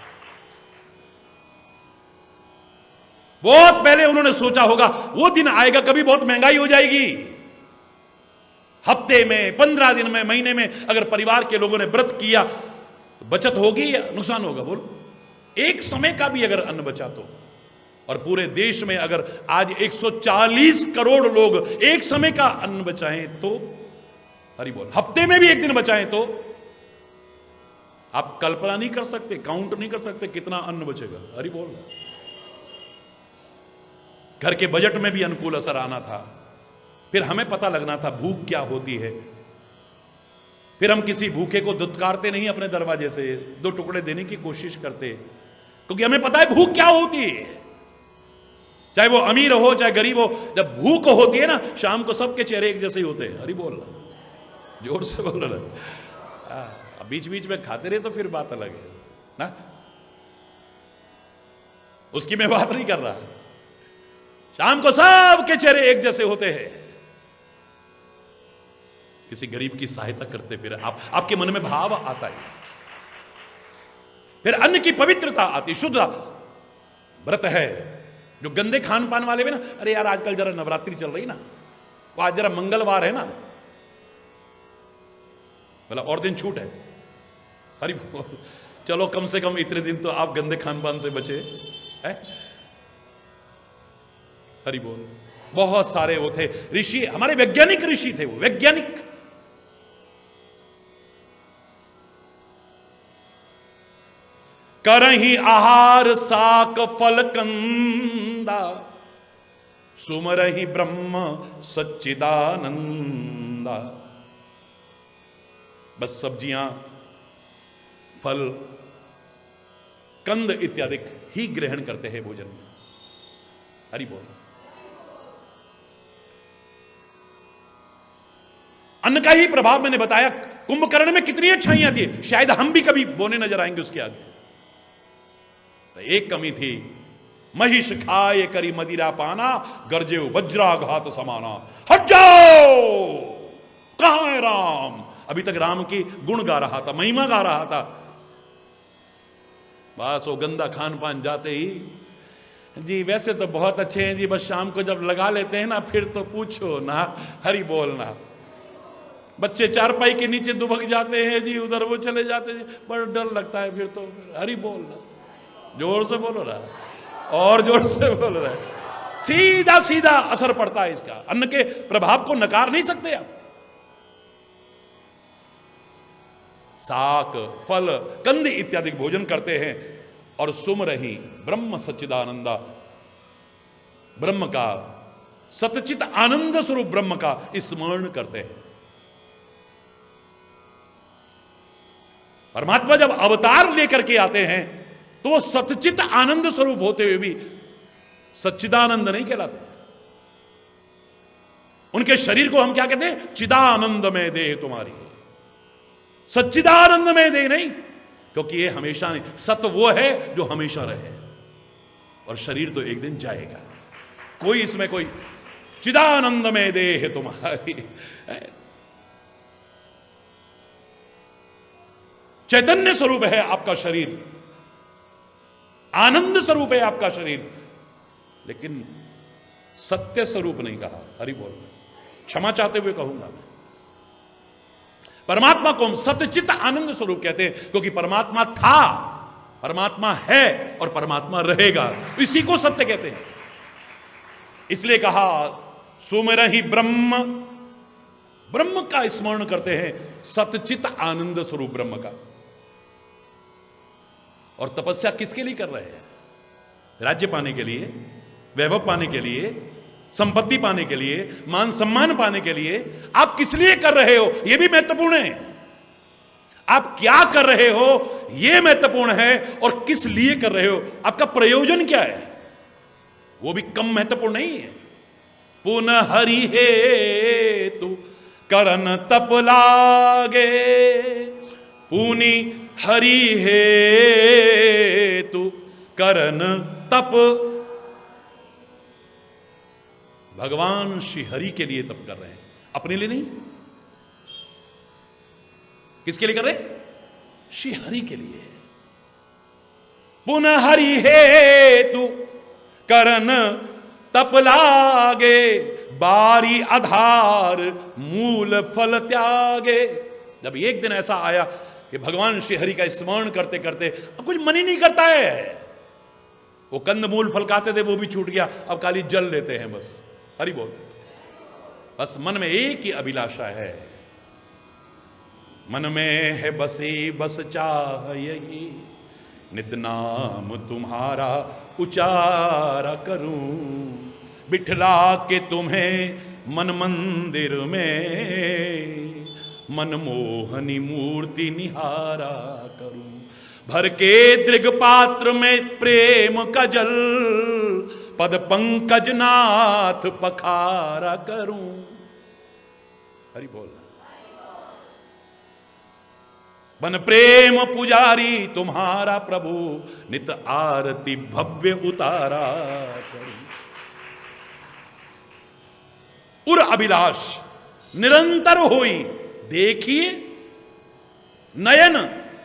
B: बहुत पहले उन्होंने सोचा होगा वो दिन आएगा, कभी बहुत महंगाई हो जाएगी, हफ्ते में, 15 दिन में, महीने में अगर परिवार के लोगों ने व्रत किया तो बचत होगी या नुकसान होगा? बोलो। एक समय का भी अगर अन्न बचा तो, और पूरे देश में अगर आज 140 करोड़ लोग एक समय का अन्न बचाएं तो, हरि बोल, हफ्ते में भी एक दिन बचाएं तो, आप कल्पना नहीं कर सकते, काउंट नहीं कर सकते कितना अन्न बचेगा। हरि बोल। घर के बजट में भी अनुकूल असर आना था, फिर हमें पता लगना था भूख क्या होती है। फिर हम किसी भूखे को दुत्कारते नहीं अपने दरवाजे से, 2 टुकड़े देने की कोशिश करते, क्योंकि हमें पता है भूख क्या होती है। चाहे वो अमीर हो चाहे गरीब हो, जब भूख होती है ना, शाम को सबके चेहरे एक जैसे ही होते हैं। हरी बोल, जोर से बोल रहा। बीच बीच में खाते रहे तो फिर बात अलग है ना, उसकी मैं बात नहीं कर रहा। शाम को सबके चेहरे एक जैसे होते हैं। किसी गरीब की सहायता करते, फिर आपके मन में भाव आता है, फिर अन्न की पवित्रता आती, शुद्ध व्रत है। जो गंदे खान पान वाले भी ना, अरे यार आजकल जरा नवरात्रि चल रही ना, वो आज जरा मंगलवार है ना, बोला और दिन छूट है। हरी बोल, चलो कम से कम इतने दिन तो आप गंदे खान पान से बचे है। हरी बोल। बहुत सारे वो थे ऋषि, हमारे वैज्ञानिक ऋषि थे, वो वैज्ञानिक। करही आहार साक फल कंदा, सुमरहि ब्रह्म सच्चिदानंदा। बस सब्जियां, फल, कंद इत्यादि ही ग्रहण करते हैं भोजन में। हरि बोल। अन्न का ही प्रभाव मैंने बताया। कुंभकर्ण में कितनी अच्छाइयां थी, शायद हम भी कभी बोने नजर आएंगे उसके आगे। तो एक कमी थी, महिष खाए करी मदिरा पाना, गर्जे वज्राघात समाना। हट जाओ, कहां है राम? अभी तक राम की गुण गा रहा था, महिमा गा रहा था। बस वो गंदा खान पान जाते ही, जी वैसे तो बहुत अच्छे हैं जी, बस शाम को जब लगा लेते हैं ना, फिर तो पूछो ना। हरि बोलना। बच्चे चारपाई के नीचे दुबक जाते हैं जी, उधर वो चले जाते हैं, बड़ा डर लगता है फिर तो। हरि बोलना, जोर से बोलो रहा, और जोर से बोल रहा है। सीधा सीधा असर पड़ता है इसका। अन्न के प्रभाव को नकार नहीं सकते आप। साक, फल, कंद इत्यादि भोजन करते हैं और सुम रही ब्रह्म सच्चिदानंदा, ब्रह्म का सतचित आनंद स्वरूप ब्रह्म का स्मरण करते हैं। परमात्मा जब अवतार लेकर के आते हैं तो वो सतचित आनंद स्वरूप होते हुए भी सच्चिदानंद नहीं कहलाते। उनके शरीर को हम क्या कहते हैं? चिदानंद में देह तुम्हारी, सच्चिदानंद में देह नहीं, क्योंकि ये हमेशा नहीं। सत वो है जो हमेशा रहे, और शरीर तो एक दिन जाएगा। कोई इसमें कोई चिदानंद में देह तुम्हारी, चैतन्य स्वरूप है आपका शरीर, आनंद स्वरूप है आपका शरीर, लेकिन सत्य स्वरूप नहीं कहा। हरि बोल। क्षमा चाहते हुए कहूंगा मैं, परमात्मा को हम सत्यचित आनंद स्वरूप कहते हैं, क्योंकि परमात्मा था, परमात्मा है और परमात्मा रहेगा, इसी को सत्य कहते हैं। इसलिए कहा सुमिरहि ब्रह्म, ब्रह्म का स्मरण करते हैं, सत्यचित आनंद स्वरूप ब्रह्म का। और तपस्या किसके लिए कर रहे हैं? राज्य पाने के लिए, वैभव पाने के लिए, संपत्ति पाने के लिए, मान सम्मान पाने के लिए। आप किस लिए कर रहे हो यह भी महत्वपूर्ण है। आप क्या कर रहे हो यह महत्वपूर्ण है, और किस लिए कर रहे हो, आपका प्रयोजन क्या है, वो भी कम महत्वपूर्ण नहीं है। पुनः हरि हे तू करन तप लागे, पुनि हरि हे तू करन तप। भगवान श्री हरि के लिए तप कर रहे हैं, अपने लिए नहीं। किसके लिए कर रहे हैं? श्री हरि के लिए। पुनः हरि हे तू करन तप लागे, बारी आधार मूल फल त्यागे। जब एक दिन ऐसा आया कि भगवान श्री हरि का स्मरण करते करते अब कुछ मन ही नहीं करता है, वो कंद मूल फल खाते थे वो भी छूट गया, अब खाली जल लेते हैं बस। हरि बोल। बस मन में एक ही अभिलाषा है, मन में है बसी बस चाह यही, नित नाम तुम्हारा उचारा करूं, बिठला के तुम्हें मन मंदिर में, मनमोहनी मूर्ति निहारा करूं, भर के दृग पात्र में प्रेम का जल, पद पंकज नाथ पखारा करूं। हरि बोल। बन प्रेम पुजारी तुम्हारा प्रभु, नित आरती भव्य उतारा करूं। उर अभिलाष निरंतर होई, देखिए नयन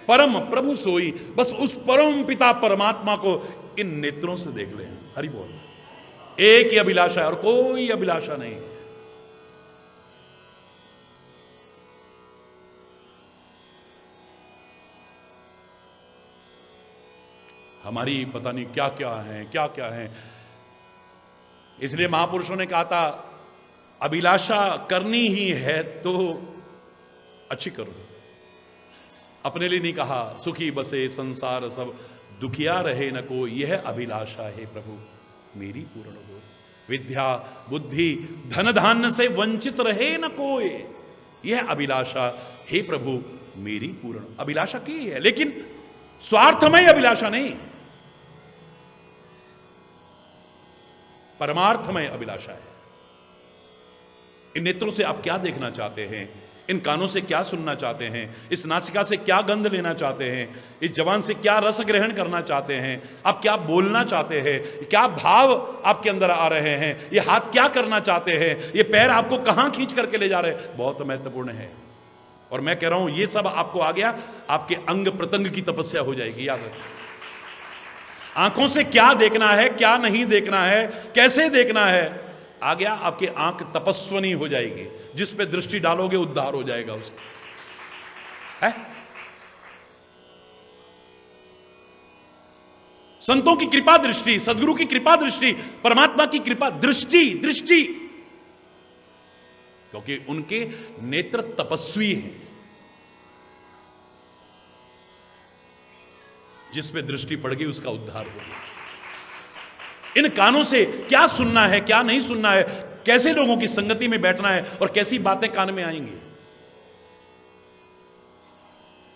B: परम प्रभु सोई। बस उस परम पिता परमात्मा को इन नेत्रों से देख लें। हरि बोल। एक ही अभिलाषा है और कोई अभिलाषा नहीं है। हमारी पता नहीं क्या क्या है, क्या क्या है। इसलिए महापुरुषों ने कहा था अभिलाषा करनी ही है तो अच्छी करो। अपने लिए नहीं कहा सुखी बसे संसार सब, दुखिया रहे न को, यह अभिलाषा है प्रभु मेरी पूर्ण हो। विद्या बुद्धि धन धान्य से वंचित रहे न कोई, यह अभिलाषा हे प्रभु मेरी पूर्ण। अभिलाषा की है लेकिन स्वार्थमय अभिलाषा नहीं, परमार्थमय अभिलाषा है। इन नेत्रों से आप क्या देखना चाहते हैं, इन कानों से क्या सुनना चाहते हैं, इस नासिका से क्या गंध लेना चाहते हैं, इस जबान से क्या रस ग्रहण करना चाहते हैं, आप क्या बोलना चाहते हैं, क्या भाव आपके अंदर आ रहे हैं, ये हाथ क्या करना चाहते हैं, ये पैर आपको कहां खींच करके ले जा रहे हैं, बहुत महत्वपूर्ण है। और मैं कह रहा हूं ये सब आपको आ गया, आपके अंग प्रत्यंग की तपस्या हो जाएगी। याद रखिए आंखों से क्या देखना है, क्या नहीं देखना है, कैसे देखना है, आ गया। आपकी आंख तपस्वनी हो जाएगी, जिस पे दृष्टि डालोगे उद्धार हो जाएगा उसका। है संतों की कृपा दृष्टि, सदगुरु की कृपा दृष्टि, परमात्मा की कृपा दृष्टि, दृष्टि, क्योंकि उनके नेत्र तपस्वी हैं। जिस पे दृष्टि पड़ गई उसका उद्धार हो गया। इन कानों से क्या सुनना है, क्या नहीं सुनना है, कैसे लोगों की संगति में बैठना है और कैसी बातें कान में आएंगी,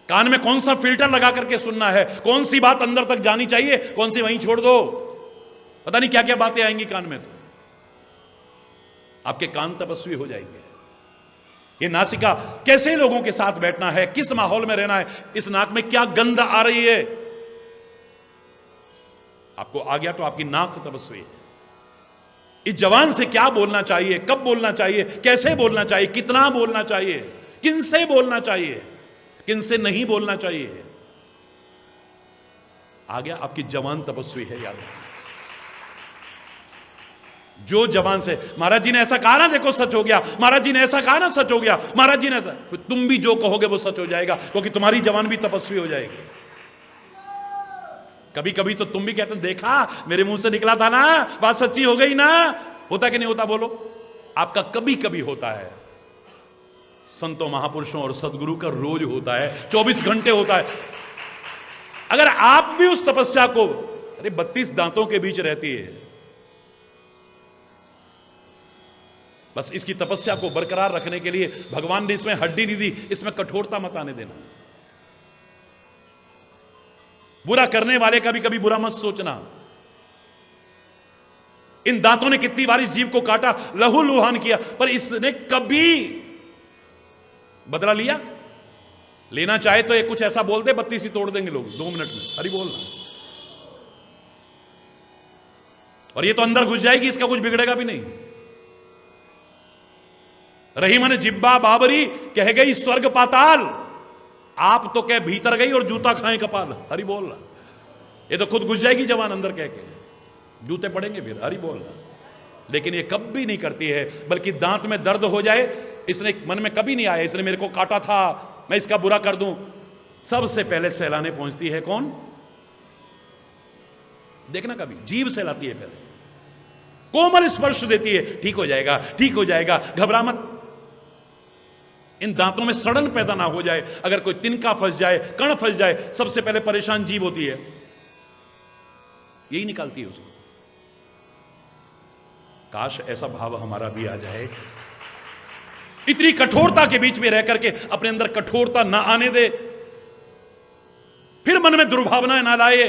B: कान में कौन सा फिल्टर लगा करके सुनना है, कौन सी बात अंदर तक जानी चाहिए, कौन सी वहीं छोड़ दो, पता नहीं क्या क्या बातें आएंगी कान में। तो आपके कान तपस्वी हो जाएंगे। ये नासिका कैसे लोगों के साथ बैठना है, किस माहौल में रहना है, इस नाक में क्या गंध आ रही है, आपको आ गया तो आपकी नाक तपस्वी है। इस जवान से क्या बोलना चाहिए, कब बोलना चाहिए, कैसे बोलना चाहिए, कितना बोलना चाहिए, किनसे बोलना चाहिए, किनसे नहीं बोलना चाहिए, आ गया आपकी जवान तपस्वी है। याद जो जवान से महाराज जी ने ऐसा कहा ना, देखो सच हो गया, महाराज जी ने ऐसा कहा ना सच हो गया, महाराज जी ने ऐसा, तुम भी जो कहोगे वो सच हो जाएगा, क्योंकि तुम्हारी जवान भी तपस्वी हो जाएगी। कभी कभी तो तुम भी कहते हो देखा मेरे मुंह से निकला था ना, बात सच्ची हो गई ना, होता कि नहीं होता बोलो। आपका कभी कभी होता है, संतों महापुरुषों और सदगुरु का रोज होता है, 24 घंटे होता है। अगर आप भी उस तपस्या को, अरे 32 दांतों के बीच रहती है, बस इसकी तपस्या को बरकरार रखने के लिए भगवान ने इसमें हड्डी नहीं दी, इसमें कठोरता मत आने देना। बुरा करने वाले का भी कभी बुरा मत सोचना। इन दांतों ने कितनी बार इस जीव को काटा, लहू लुहान किया, पर इसने कभी बदला लिया? लेना चाहे तो एक कुछ ऐसा बोल दे, 32 ही तोड़ देंगे लोग 2 मिनट में। हरि बोलना, और ये तो अंदर घुस जाएगी, इसका कुछ बिगड़ेगा भी नहीं। रही मन जिब्बा बाबरी, कह गई स्वर्ग पाताल, आप तो कह भीतर गई और जूता खाए कपाल। हरि बोलना, ये तो खुद घुस जाएगी जवान अंदर, कह के जूते पड़ेंगे फिर। हरि बोलना, लेकिन ये कभी नहीं करती है, बल्कि दांत में दर्द हो जाए, इसने मन में कभी नहीं आया इसने मेरे को काटा था, मैं इसका बुरा कर दूं, सबसे पहले सहलाने पहुंचती है कौन? देखना कभी जीभ सहलाती है पहले, कोमल स्पर्श देती है, ठीक हो जाएगा, ठीक हो जाएगा, घबरा मत। इन दांतों में सड़न पैदा ना हो जाए, अगर कोई तिनका फंस जाए, कण फंस जाए, सबसे पहले परेशान जीभ होती है, यही निकालती है उसको। काश ऐसा भाव हमारा भी आ जाए इतनी कठोरता के बीच में रह करके अपने अंदर कठोरता ना आने दे, फिर मन में दुर्भावनाएं ना लाए,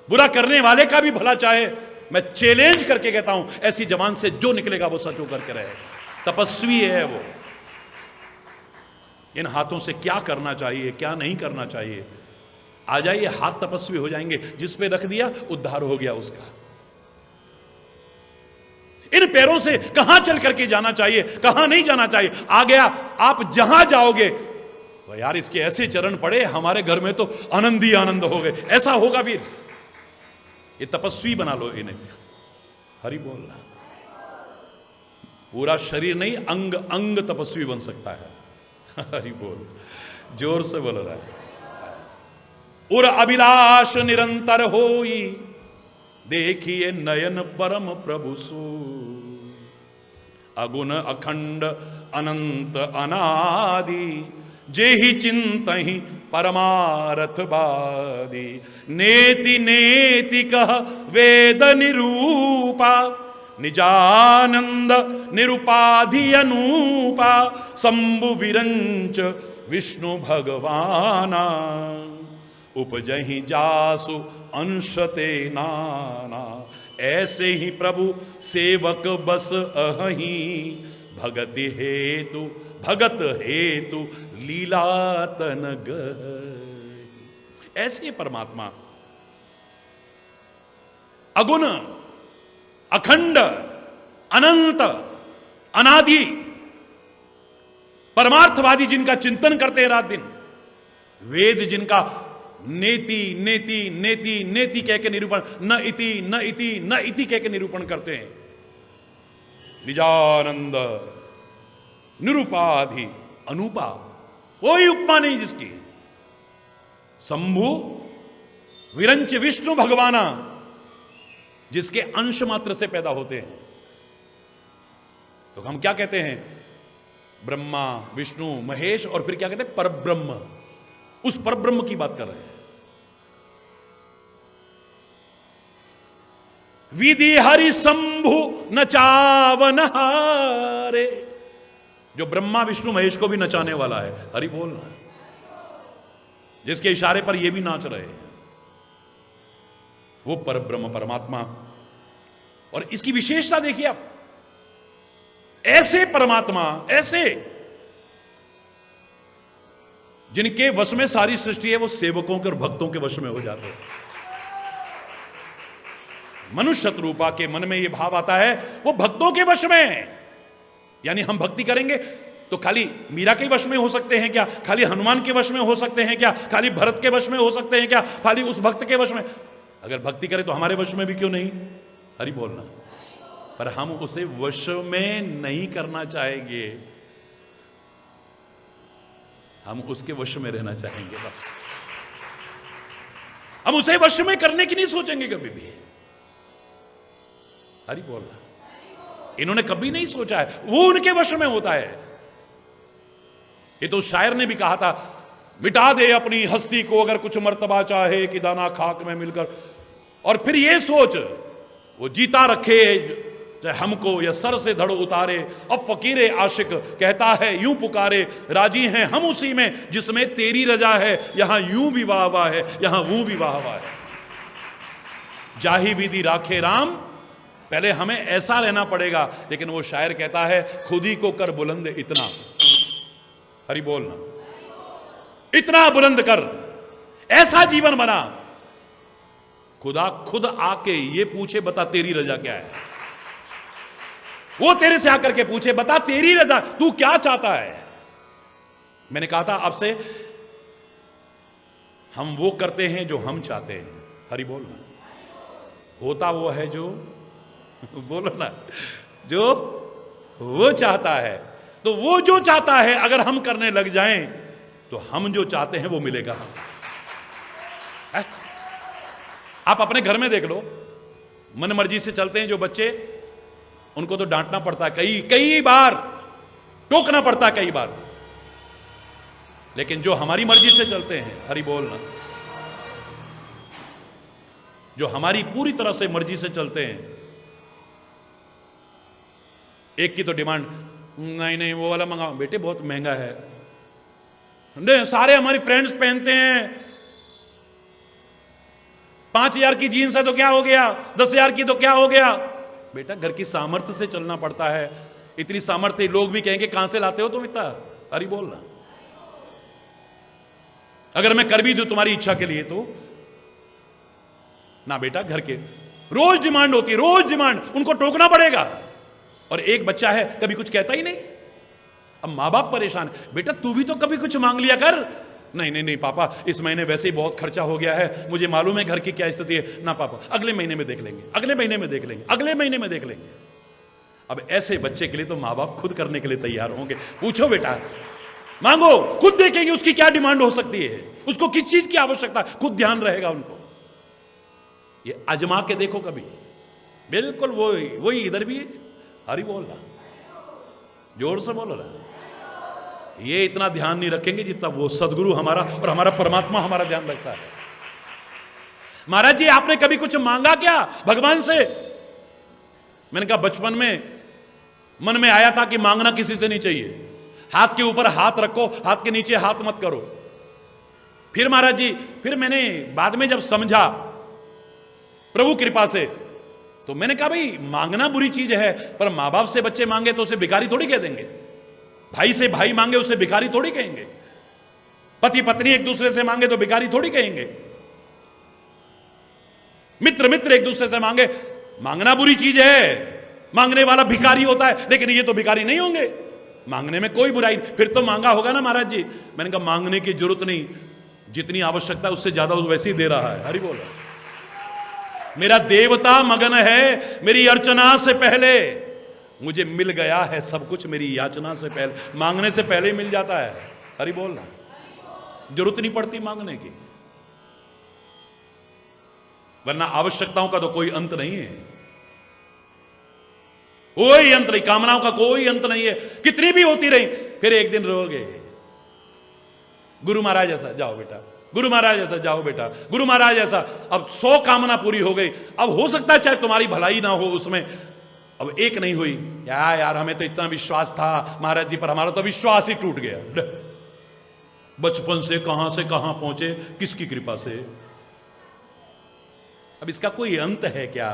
B: बुरा करने वाले का भी भला चाहे। मैं चैलेंज करके कहता हूं, ऐसी जबान से जो निकलेगा वो सच होकर के रहे। तपस्वी है वो। इन हाथों से क्या करना चाहिए, क्या नहीं करना चाहिए, आ जाइए, हाथ तपस्वी हो जाएंगे। जिस पे रख दिया उद्धार हो गया उसका। इन पैरों से कहां चल करके जाना चाहिए, कहां नहीं जाना चाहिए, आ गया। आप जहां जाओगे तो यार इसके ऐसे चरण पड़े, हमारे घर में तो आनंद ही आनंद हो गए, ऐसा होगा। फिर ये तपस्वी बना लो इन्हें। हरि बोलना। पूरा शरीर नहीं, अंग अंग तपस्वी बन सकता है। हरि बोल, जोर से बोल रहा है। उर अभिलाष निरंतर होई, देखिए नयन परम प्रभु सो। अगुण अखंड अनंत अनादि, जेहि चिंतहि परमारथ बादी। नेति नेति कह वेद निरूपा, निजानंद निरुपाधि अनूपा। शंभु विरंच विष्णु भगवाना, उपजहि जासु अंशते नाना। ऐसे ही प्रभु सेवक बस अहि, भगति हेतु भगत हेतु लीलातन गहि। ऐसे परमात्मा अगुण अखंड अनंत अनादि परमार्थवादी, जिनका चिंतन करते हैं रात दिन। वेद जिनका नेति नेति नेति नेति कह के निरूपण, न इति न इति न इति कह के निरूपण करते हैं। निजानंद निरुपाधि अनुपा, कोई उपमा नहीं जिसकी। शंभु विरंच विष्णु भगवाना, जिसके अंश मात्र से पैदा होते हैं। तो हम क्या कहते हैं? ब्रह्मा विष्णु महेश, और फिर क्या कहते हैं? परब्रह्म। उस परब्रह्म की बात कर रहे हैं। विधि हरि शंभु न चावन हारे, जो ब्रह्मा विष्णु महेश को भी नचाने वाला है। हरि बोलना। जिसके इशारे पर ये भी नाच रहे हैं, वो परब्रह्म परमात्मा। और इसकी विशेषता देखिए आप, ऐसे परमात्मा, ऐसे जिनके वश में सारी सृष्टि है, वो सेवकों के और भक्तों के वश में हो जाते हैं। मनुष्य शत्रुपा के मन में यह भाव आता है, वो भक्तों के वश में है। यानी हम भक्ति करेंगे तो खाली मीरा के वश में हो सकते हैं क्या? खाली हनुमान के वश में हो सकते हैं क्या? खाली भरत के वश में हो सकते हैं क्या? खाली उस भक्त के वश में? अगर भक्ति करें तो हमारे वश में भी क्यों नहीं? हरि बोलना। पर हम उसे वश में नहीं करना चाहेंगे, हम उसके वश में रहना चाहेंगे बस। हम उसे वश में करने की नहीं सोचेंगे कभी भी। हरि बोलना। इन्होंने कभी नहीं सोचा है, वो उनके वश में होता है। ये तो शायर ने भी कहा था, मिटा दे अपनी हस्ती को अगर कुछ मर्तबा चाहे, कि दाना खाक में मिलकर। और फिर ये सोच, वो जीता रखे चाहे हमको या सर से धड़ उतारे। अब फकीरे आशिक कहता है यूं पुकारे, राजी हैं हम उसी में जिसमें तेरी रजा है। यहां यूं भी वाह वाह है, यहां वो भी वाह वाह है। जाहि विधि राखे राम, पहले हमें ऐसा रहना पड़ेगा। लेकिन वो शायर कहता है, खुद ही को कर बुलंद इतना। हरि बोलना। इतना बुलंद कर, ऐसा जीवन बना, खुदा खुद आके ये पूछे, बता तेरी रजा क्या है। वो तेरे से आकर के पूछे, बता तेरी रजा, तू क्या चाहता है। मैंने कहा था आपसे, हम वो करते हैं जो हम चाहते हैं। हरि बोलना। होता वो है जो बोलो ना, जो वो चाहता है। तो वो जो चाहता है अगर हम करने लग जाएं तो हम जो चाहते हैं वो मिलेगा। आप अपने घर में देख लो, मन मर्जी से चलते हैं जो बच्चे, उनको तो डांटना पड़ता है, कई बार टोकना पड़ता है, कई बार। लेकिन जो हमारी मर्जी से चलते हैं, हरि बोलना, जो हमारी पूरी तरह से मर्जी से चलते हैं, एक की तो डिमांड, नहीं नहीं वो वाला मंगाओ। बेटे बहुत महंगा है। नहीं सारे हमारे फ्रेंड्स पहनते हैं। 5,000 की जीन्स है तो क्या हो गया, 10,000 की तो क्या हो गया। बेटा घर की सामर्थ्य से चलना पड़ता है। इतनी सामर्थ्य लोग भी कहेंगे कहां से लाते हो तुम इतना। अरे बोलना, अगर मैं कर भी दूं तुम्हारी इच्छा के लिए तो ना बेटा, घर के रोज डिमांड होती है, रोज डिमांड, उनको टोकना पड़ेगा। और एक बच्चा है कभी कुछ कहता ही नहीं। अब मां बाप परेशान, बेटा तू भी तो कभी कुछ मांग लिया कर। नहीं नहीं नहीं पापा, इस महीने वैसे ही बहुत खर्चा हो गया है, मुझे मालूम है घर की क्या स्थिति है। ना पापा, अगले महीने में देख लेंगे, अगले महीने में देख लेंगे, अगले महीने में देख लेंगे। अब ऐसे बच्चे के लिए तो मां बाप खुद करने के लिए तैयार होंगे। पूछो बेटा, मांगो, खुद देखेंगे उसकी क्या डिमांड हो सकती है, उसको किस चीज की आवश्यकता, खुद ध्यान रहेगा उनको। ये आजमा के देखो कभी। बिल्कुल वही इधर भी है। हरि बोल रहा, जोर से बोलो ना। ये इतना ध्यान नहीं रखेंगे जितना वो सदगुरु हमारा और हमारा परमात्मा हमारा ध्यान रखता है। महाराज जी आपने कभी कुछ मांगा क्या भगवान से? मैंने कहा बचपन में मन में आया था कि मांगना किसी से नहीं चाहिए। हाथ के ऊपर हाथ रखो, हाथ के नीचे हाथ मत करो। फिर महाराज जी, फिर मैंने बाद में जब समझा प्रभु कृपा से, तो मैंने कहा भाई मांगना बुरी चीज है, पर मां बाप से बच्चे मांगे तो उसे भिखारी थोड़ी कह देंगे। भाई से भाई मांगे उसे भिखारी थोड़ी कहेंगे। पति पत्नी एक दूसरे से मांगे तो भिखारी थोड़ी कहेंगे। मित्र मित्र एक दूसरे से मांगे, मांगना बुरी चीज है, मांगने वाला भिखारी होता है, लेकिन ये तो भिखारी नहीं होंगे। मांगने में कोई बुराई नहीं। फिर तो मांगा होगा ना महाराज जी। मैंने कहा मांगने की जरूरत नहीं, जितनी आवश्यकता है उससे ज्यादा उस वैसे ही दे रहा है। हरि बोल। मेरा देवता मगन है मेरी अर्चना से पहले, मुझे मिल गया है सब कुछ मेरी याचना से पहले। मांगने से पहले ही मिल जाता है। हरि बोलना, जरूरत नहीं पड़ती मांगने की, वरना आवश्यकताओं का तो कोई अंत नहीं है, कोई अंत नहीं। कामनाओं का कोई अंत नहीं है, कितनी भी होती रही फिर एक दिन रोगे। गुरु महाराज ऐसा जाओ बेटा, गुरु महाराज ऐसा जाओ बेटा, गुरु महाराज ऐसा। अब 100 कामना पूरी हो गई। अब हो सकता है चाहे तुम्हारी भलाई ना हो उसमें, अब एक नहीं हुई। यार हमें तो इतना विश्वास था महाराज जी पर, हमारा तो विश्वास ही टूट गया। बचपन से कहां पहुंचे, किसकी कृपा से। अब इसका कोई अंत है क्या?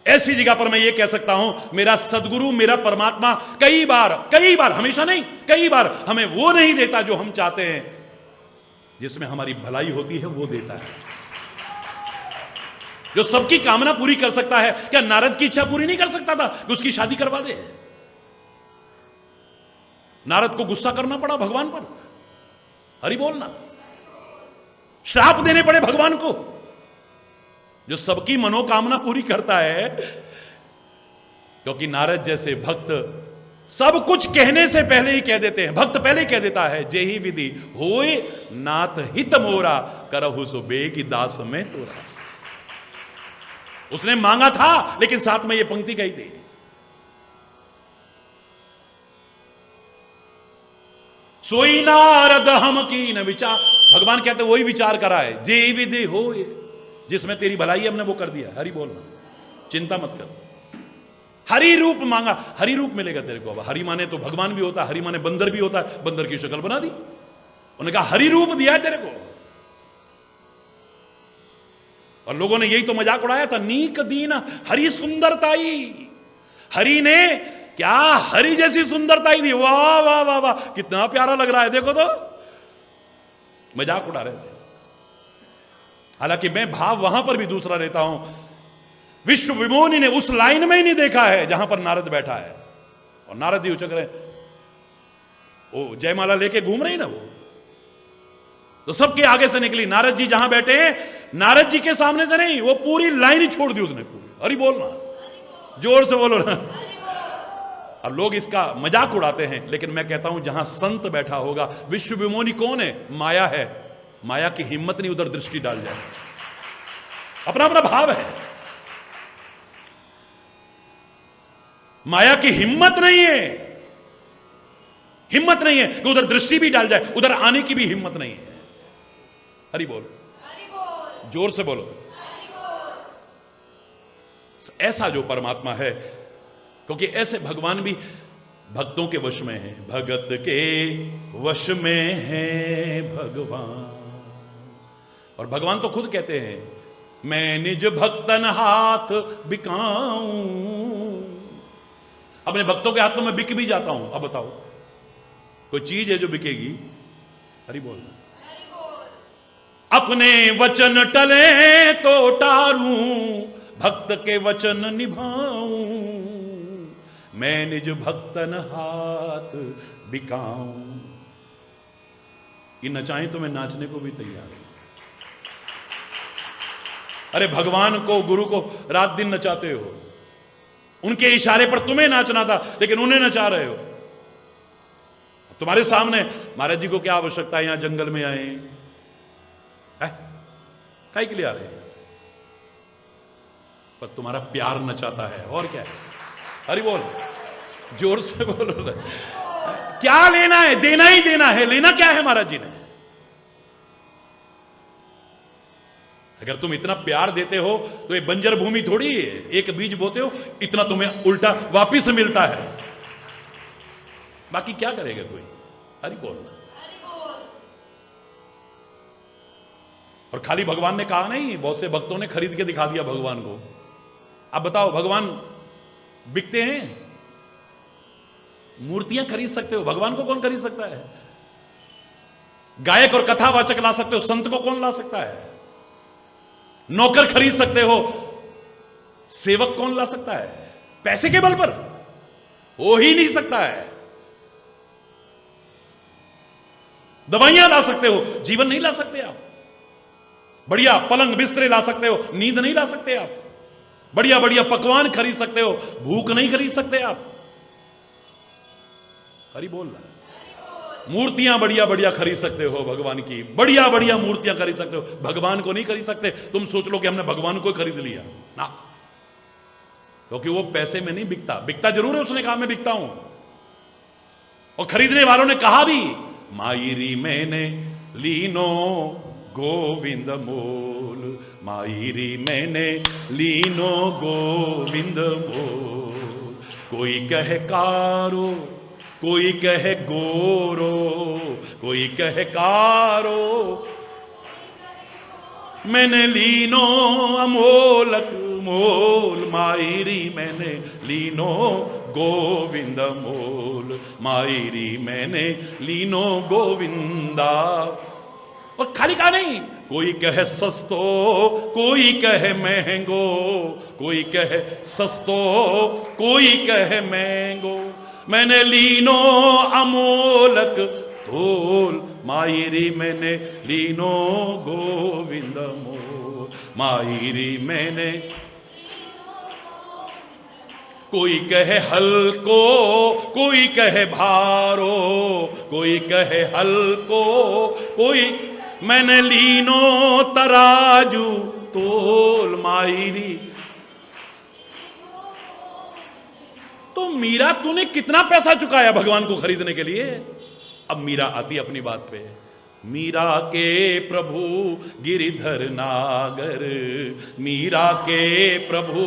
B: ऐसी जगह पर मैं ये कह सकता हूं, मेरा सदगुरु मेरा परमात्मा कई बार, हमेशा नहीं, कई बार हमें वो नहीं देता जो हम चाहते हैं। जिसमें हमारी भलाई होती है वो देता है, जो सबकी कामना पूरी कर सकता है। क्या नारद की इच्छा पूरी नहीं कर सकता था कि उसकी शादी करवा दे? नारद को गुस्सा करना पड़ा भगवान पर। हरि बोलना, श्राप देने पड़े भगवान को। जो सबकी मनोकामना पूरी करता है, क्योंकि नारद जैसे भक्त सब कुछ कहने से पहले ही कह देते हैं। भक्त पहले ही कह देता है, जेहि विधि होए नाथ हित मोरा, करहु सो बेगी दास में तोरा। उसने मांगा था, लेकिन साथ में ये पंक्ति कही थी, सोई नारद हम की न विचार। भगवान कहते वही विचार करा है, जेहि विधि होए, जिसमें तेरी भलाई हमने वो कर दिया। हरि बोलना, चिंता मत कर। हरि रूप मांगा, हरि रूप मिलेगा तेरे को। अब हरि माने तो भगवान भी होता है, हरि माने बंदर भी होता है, बंदर की शक्ल बना दी। उन्होंने कहा हरि रूप दिया तेरे को। और लोगों ने यही तो मजाक उड़ाया था, नीक दीन हरि सुंदरताई। हरि ने क्या हरि जैसी सुंदरताई दी। वाह वाह वाह वाह, कितना प्यारा लग रहा है, देखो तो। मजाक उड़ा रहे थे। हालांकि मैं भाव वहां पर भी दूसरा लेता हूं। विश्व विमोनी ने उस लाइन में ही नहीं देखा है जहां पर नारद बैठा है, और नारद ही उचक रहे, वो जयमाला लेके घूम रही ना वो, तो सबके आगे से निकली। नारद जी जहां बैठे हैं, नारद जी के सामने से नहीं, वो पूरी लाइन ही छोड़ दी उसने पूरी। हरि बोलना, जोर से बोलो ना। अब लोग इसका मजाक उड़ाते हैं, लेकिन मैं कहता हूं जहां संत बैठा होगा, विश्व विमोनी कौन है? माया है। माया की हिम्मत नहीं उधर दृष्टि डाल जाए। अपना अपना भाव है, माया की हिम्मत नहीं है, हिम्मत नहीं है कि उधर दृष्टि भी डाल जाए, उधर आने की भी हिम्मत नहीं है। हरि बोल, जोर से बोलो। ऐसा जो परमात्मा है, क्योंकि ऐसे भगवान भी भक्तों के वश में है, भगत के वश में है भगवान। और भगवान तो खुद कहते हैं, मैं निज भक्तन हाथ बिकाऊं। अपने भक्तों के हाथों में बिक भी जाता हूं। अब बताओ, कोई चीज है जो बिकेगी? हरि बोलना। अपने वचन टले तो टारूं, भक्त के वचन निभाऊं। मैं निज भक्तन हाथ बिकाऊं। ये नचाएं तो मैं नाचने को भी तैयार हूं। अरे भगवान को, गुरु को रात दिन नचाते हो, उनके इशारे पर तुम्हें नाचना था लेकिन उन्हें नचा रहे हो। तुम्हारे सामने महाराज जी को क्या आवश्यकता है, यहां जंगल में आए काहे के लिए आ रहे हैं? पर तुम्हारा प्यार नचाता है, और क्या है? अरे बोल, जोर से बोलो। क्या लेना है? देना ही देना है। लेना क्या है महाराज जी ने? अगर तुम इतना प्यार देते हो तो ये बंजर भूमि थोड़ी है, एक बीज बोते हो इतना तुम्हें उल्टा वापिस मिलता है। बाकी क्या करेगा कोई? हरि बोलना। और खाली भगवान ने कहा नहीं, बहुत से भक्तों ने खरीद के दिखा दिया भगवान को। अब बताओ, भगवान बिकते हैं? मूर्तियां खरीद सकते हो, भगवान को कौन खरीद सकता है? गायक और कथावाचक ला सकते हो, संत को कौन ला सकता है? नौकर खरीद सकते हो, सेवक कौन ला सकता है? पैसे के बल पर हो ही नहीं सकता है। दवाइयां ला सकते हो, जीवन नहीं ला सकते आप। बढ़िया पलंग बिस्तरे ला सकते हो, नींद नहीं ला सकते आप। बढ़िया बढ़िया पकवान खरीद सकते हो, भूख नहीं खरीद सकते आप। हरि बोल रहा है। मूर्तियां बढ़िया बढ़िया खरीद सकते हो, भगवान की बढ़िया बढ़िया मूर्तियां खरीद सकते हो, भगवान को नहीं खरीद सकते। तुम सोच लो कि हमने भगवान को खरीद लिया ना, क्योंकि वो पैसे में नहीं बिकता। बिकता जरूर है, उसने कहा मैं बिकता हूं। और खरीदने वालों ने कहा भी, मायरी मैंने लीनो गोविंद मोल, मायरी मैंने लीनो गोविंद मोल। कोई कहे कारो, कोई कहे गोरो, कोई कहे कारो, मैंने लीनो अमोलक मोल। मायरी मैंने लीनो गोविंद मोल, मायरी मैंने लीनो गोविंदा। और खाली कहा नहीं, कोई कहे सस्तो, कोई कहे महंगो, कोई कहे सस्तो, कोई कहे महंगो। मैंने लीनो अमोलक तोल, मायरी मैंने लीनो गोविंद मोल, मायरी मैंने। कोई कहे हल्को, कोई कहे भारो, कोई कहे हल्को, कोई। मैंने लीनो तराजू तोल, मायरी। तो मीरा, तूने कितना पैसा चुकाया भगवान को खरीदने के लिए? अब मीरा आती अपनी बात पे। मीरा के प्रभु गिरिधर नागर, मीरा के प्रभु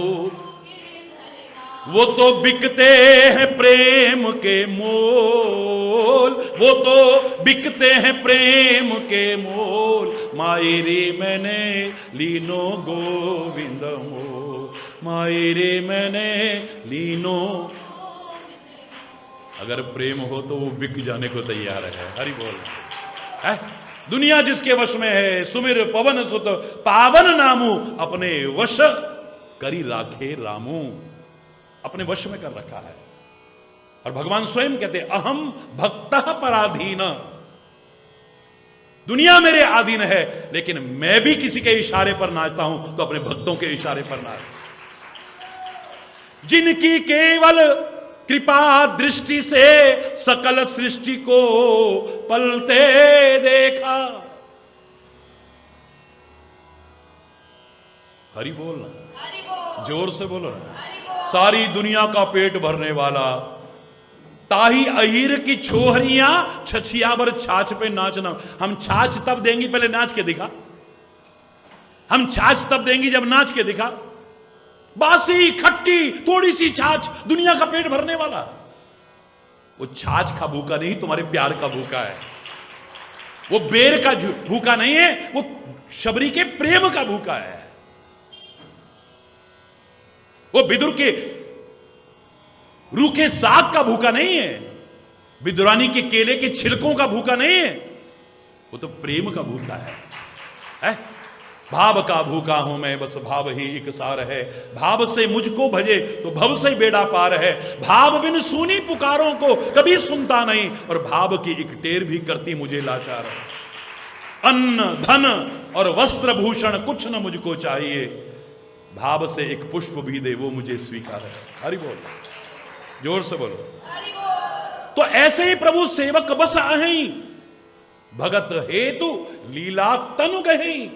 B: वो तो बिकते हैं प्रेम के मोल, वो तो बिकते हैं प्रेम के मोल। मायरी मैंने लीनो गोविंद मोल, मायरी मैंने लीनो। अगर प्रेम हो तो वो बिक जाने को तैयार है। हरि बोल है। दुनिया जिसके वश में है, सुमिर पवन सुत पावन नामू, अपने वश करी राखे रामू। अपने वश में कर रखा है। और भगवान स्वयं कहते अहम भक्तः पराधीन। दुनिया मेरे अधीन है, लेकिन मैं भी किसी के इशारे पर नाचता हूं तो अपने भक्तों के इशारे पर नाचता। जिनकी केवल कृपा दृष्टि से सकल सृष्टि को पलते देखा। हरि बोलना, जोर से बोलो ना। सारी दुनिया का पेट भरने वाला, ताही अहीर की छोहरियां छछियावर छाछ पे नाचना। हम छाछ तब देंगी, पहले नाच के दिखा। हम छाछ तब देंगी जब नाच के दिखा। बासी खट्टी थोड़ी सी छाछ, दुनिया का पेट भरने वाला। वो छाछ का भूखा नहीं, तुम्हारे प्यार का भूखा है। वो बेर का भूखा नहीं है, वो शबरी के प्रेम का भूखा है। वो विदुर के रूखे साग का भूखा नहीं है, विदुरानी के केले के छिलकों का भूखा नहीं है, वो तो प्रेम का भूखा है? भाव का भूखा हूं मैं, बस भाव ही एक सार है। भाव से मुझको भजे तो भव से बेड़ा पार है। भाव बिन सुनी पुकारों को कभी सुनता नहीं, और भाव की एक टेर भी करती मुझे लाचार है। अन्न धन और वस्त्र भूषण कुछ न मुझको चाहिए, भाव से एक पुष्प भी दे वो मुझे स्वीकार है। हरि बोल, जोर से बोलो। तो ऐसे ही प्रभु सेवक बस आहई, भगत हेतु लीला तनु गही।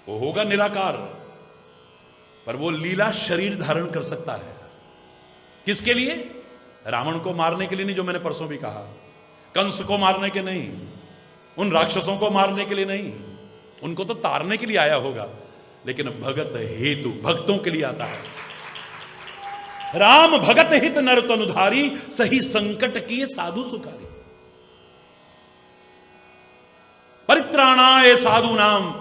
B: वो होगा निराकार, पर वो लीला शरीर धारण कर सकता है। किसके लिए? रावण को मारने के लिए नहीं, जो मैंने परसों भी कहा, कंस को मारने के नहीं, उन राक्षसों को मारने के लिए नहीं, उनको तो तारने के लिए आया होगा, लेकिन भगत हेतु, भक्तों के लिए आता है। राम भगत हित नर तनुधारी, सही संकट किए साधु सुखारी। परित्राणाय साधु नाम,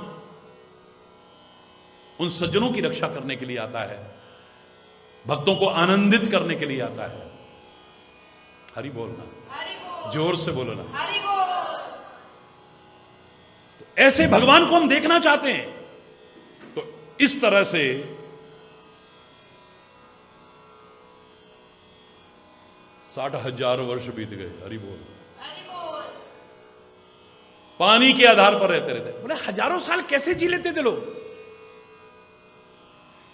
B: उन सज्जनों की रक्षा करने के लिए आता है, भक्तों को आनंदित करने के लिए आता है। हरि बोलना, जोर से बोलना। तो ऐसे भगवान को हम देखना चाहते हैं। तो इस तरह से 60,000 वर्ष बीत गए। हरि बोल। पानी के आधार पर रहते रहते, बोले हजारों साल कैसे जी लेते थे लोग?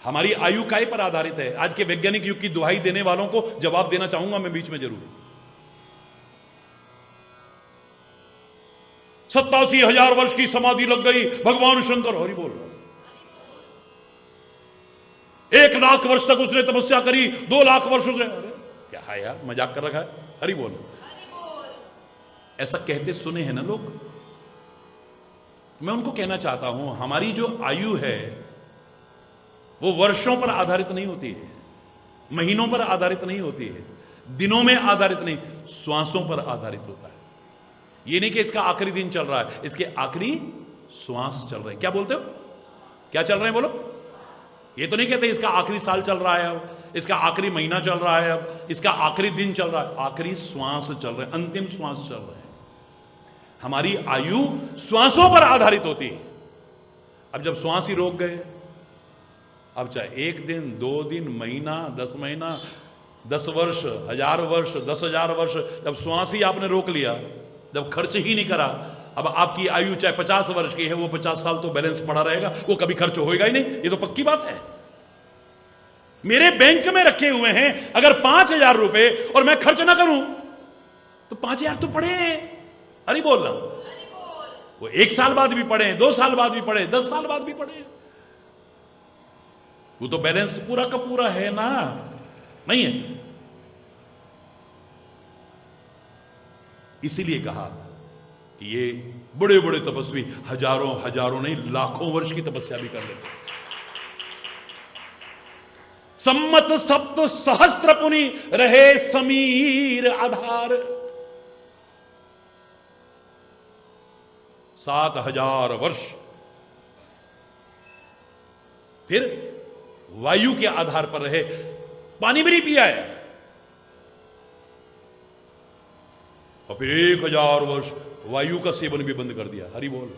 B: हमारी आयु काय पर आधारित है? आज के वैज्ञानिक युग की दुहाई देने वालों को जवाब देना चाहूंगा मैं बीच में जरूर। 87,000 वर्ष की समाधि लग गई भगवान शंकर। हरि बोल। 1 लाख वर्ष तक उसने तपस्या करी, 2 लाख वर्षों से। अरे क्या है यार, मजाक कर रखा है? हरि बोल। ऐसा कहते सुने हैं ना लोग। मैं उनको कहना चाहता हूं, हमारी जो आयु है वो वर्षों पर आधारित नहीं होती है, महीनों पर आधारित नहीं होती है, दिनों में आधारित नहीं, श्वासों पर आधारित होता है। ये नहीं कि इसका आखिरी दिन चल रहा है, इसके आखिरी श्वास चल रहे हैं। क्या बोलते हो? क्या चल रहे हैं बोलो? ये तो नहीं कहते इसका आखिरी साल चल रहा है, अब इसका आखिरी महीना चल रहा है, अब इसका आखिरी दिन चल रहा है। आखिरी श्वास चल रहे हैं, अंतिम श्वास चल रहे हैं। हमारी आयु श्वासों पर आधारित होती है। अब जब श्वास ही रोक गए, अब चाहे 1 दिन, 2 दिन, महीना, 10 महीना, 10 वर्ष, 1000 वर्ष, 10,000 वर्ष, जब श्वास ही आपने रोक लिया, जब खर्च ही नहीं करा, अब आपकी आयु चाहे 50 वर्ष की है, वो 50 साल तो बैलेंस पड़ा रहेगा, वो कभी खर्च होएगा ही नहीं। ये तो पक्की बात है। मेरे बैंक में रखे हुए हैं अगर 5,000 रुपए और मैं खर्च ना करूं तो 5,000 तो पड़े हैं। अरे बोल रहा हूं, वो 1 साल बाद भी पड़े, 2 साल बाद भी पड़े, 10 साल बाद भी पड़े, वो तो बैलेंस पूरा का पूरा है ना? नहीं है। इसीलिए कहा कि ये बड़े बड़े तपस्वी हजारों नहीं, लाखों वर्ष की तपस्या भी कर लेते। सम्मत सप्त सहस्त्र पुनि रहे समीर आधार। 7,000 वर्ष फिर वायु के आधार पर रहे, पानी भी नहीं पिया है, और फिर 1,000 वर्ष वायु का सेवन भी बंद कर दिया। हरि बोल।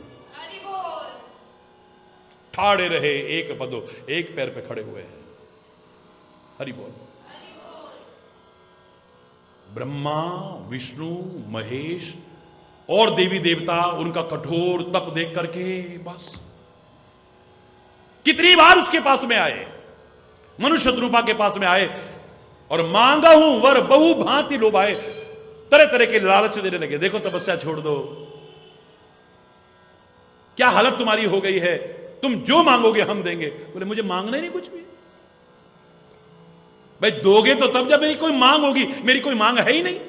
B: ठाड़े रहे, एक पैर पे खड़े हुए हैं। हरि बोल। ब्रह्मा, विष्णु, महेश और देवी देवता उनका कठोर तप देख करके बस कितनी बार उसके पास में आए, मनुष्य रूपा के पास में आए और मांगा हूं वर बहु भांति लोभाए, तरह तरह के लालच देने लगे। देखो तपस्या छोड़ दो, क्या हालत तुम्हारी हो गई है, तुम जो मांगोगे हम देंगे। बोले मुझे मांगना ही नहीं कुछ भी। भाई दोगे तो तब जब मेरी कोई मांग होगी, मेरी कोई मांग है ही नहीं।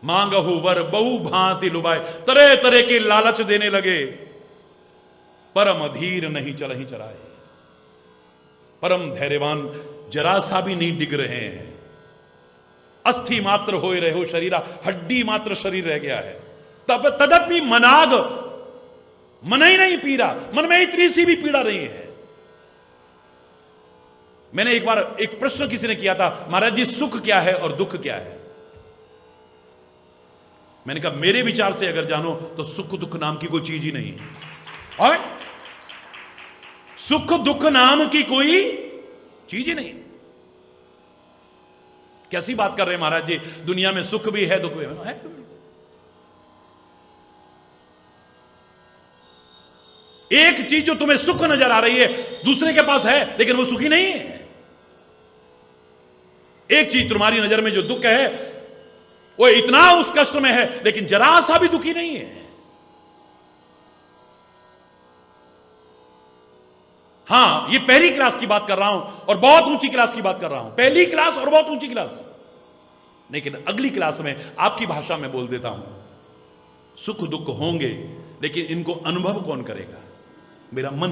B: मांगहु वर बहु भांति लुभाए, तरह तरह के लालच देने लगे, परम धीर नहीं चलहि चराए। परम धैर्यवान जरा सा भी नहीं डिग रहे हैं। अस्थि मात्र होए रहो शरीरा, हड्डी मात्र शरीर रह गया है। तब तदपि मनाग, मन ही नहीं पीड़ा, मन में इतनी सी भी पीड़ा नहीं है। मैंने एक बार एक प्रश्न किसी ने किया था, महाराज जी सुख क्या है और दुख क्या है? मैंने कहा मेरे विचार से अगर जानो तो सुख दुख नाम की कोई चीज ही नहीं है। और सुख दुख नाम की कोई चीज ही नहीं। कैसी बात कर रहे हैं महाराज जी, दुनिया में सुख भी है दुख भी है। एक चीज जो तुम्हें सुख नजर आ रही है दूसरे के पास है लेकिन वो सुखी नहीं है। एक चीज तुम्हारी नजर में जो दुख है वो इतना उस कष्ट में है लेकिन जरा सा भी दुखी नहीं है। हां, ये पहली क्लास की बात कर रहा हूं और बहुत ऊंची क्लास की बात कर रहा हूं। पहली क्लास और बहुत ऊंची क्लास। लेकिन अगली क्लास में आपकी भाषा में बोल देता हूं, सुख दुख होंगे लेकिन इनको अनुभव कौन करेगा? मेरा मन।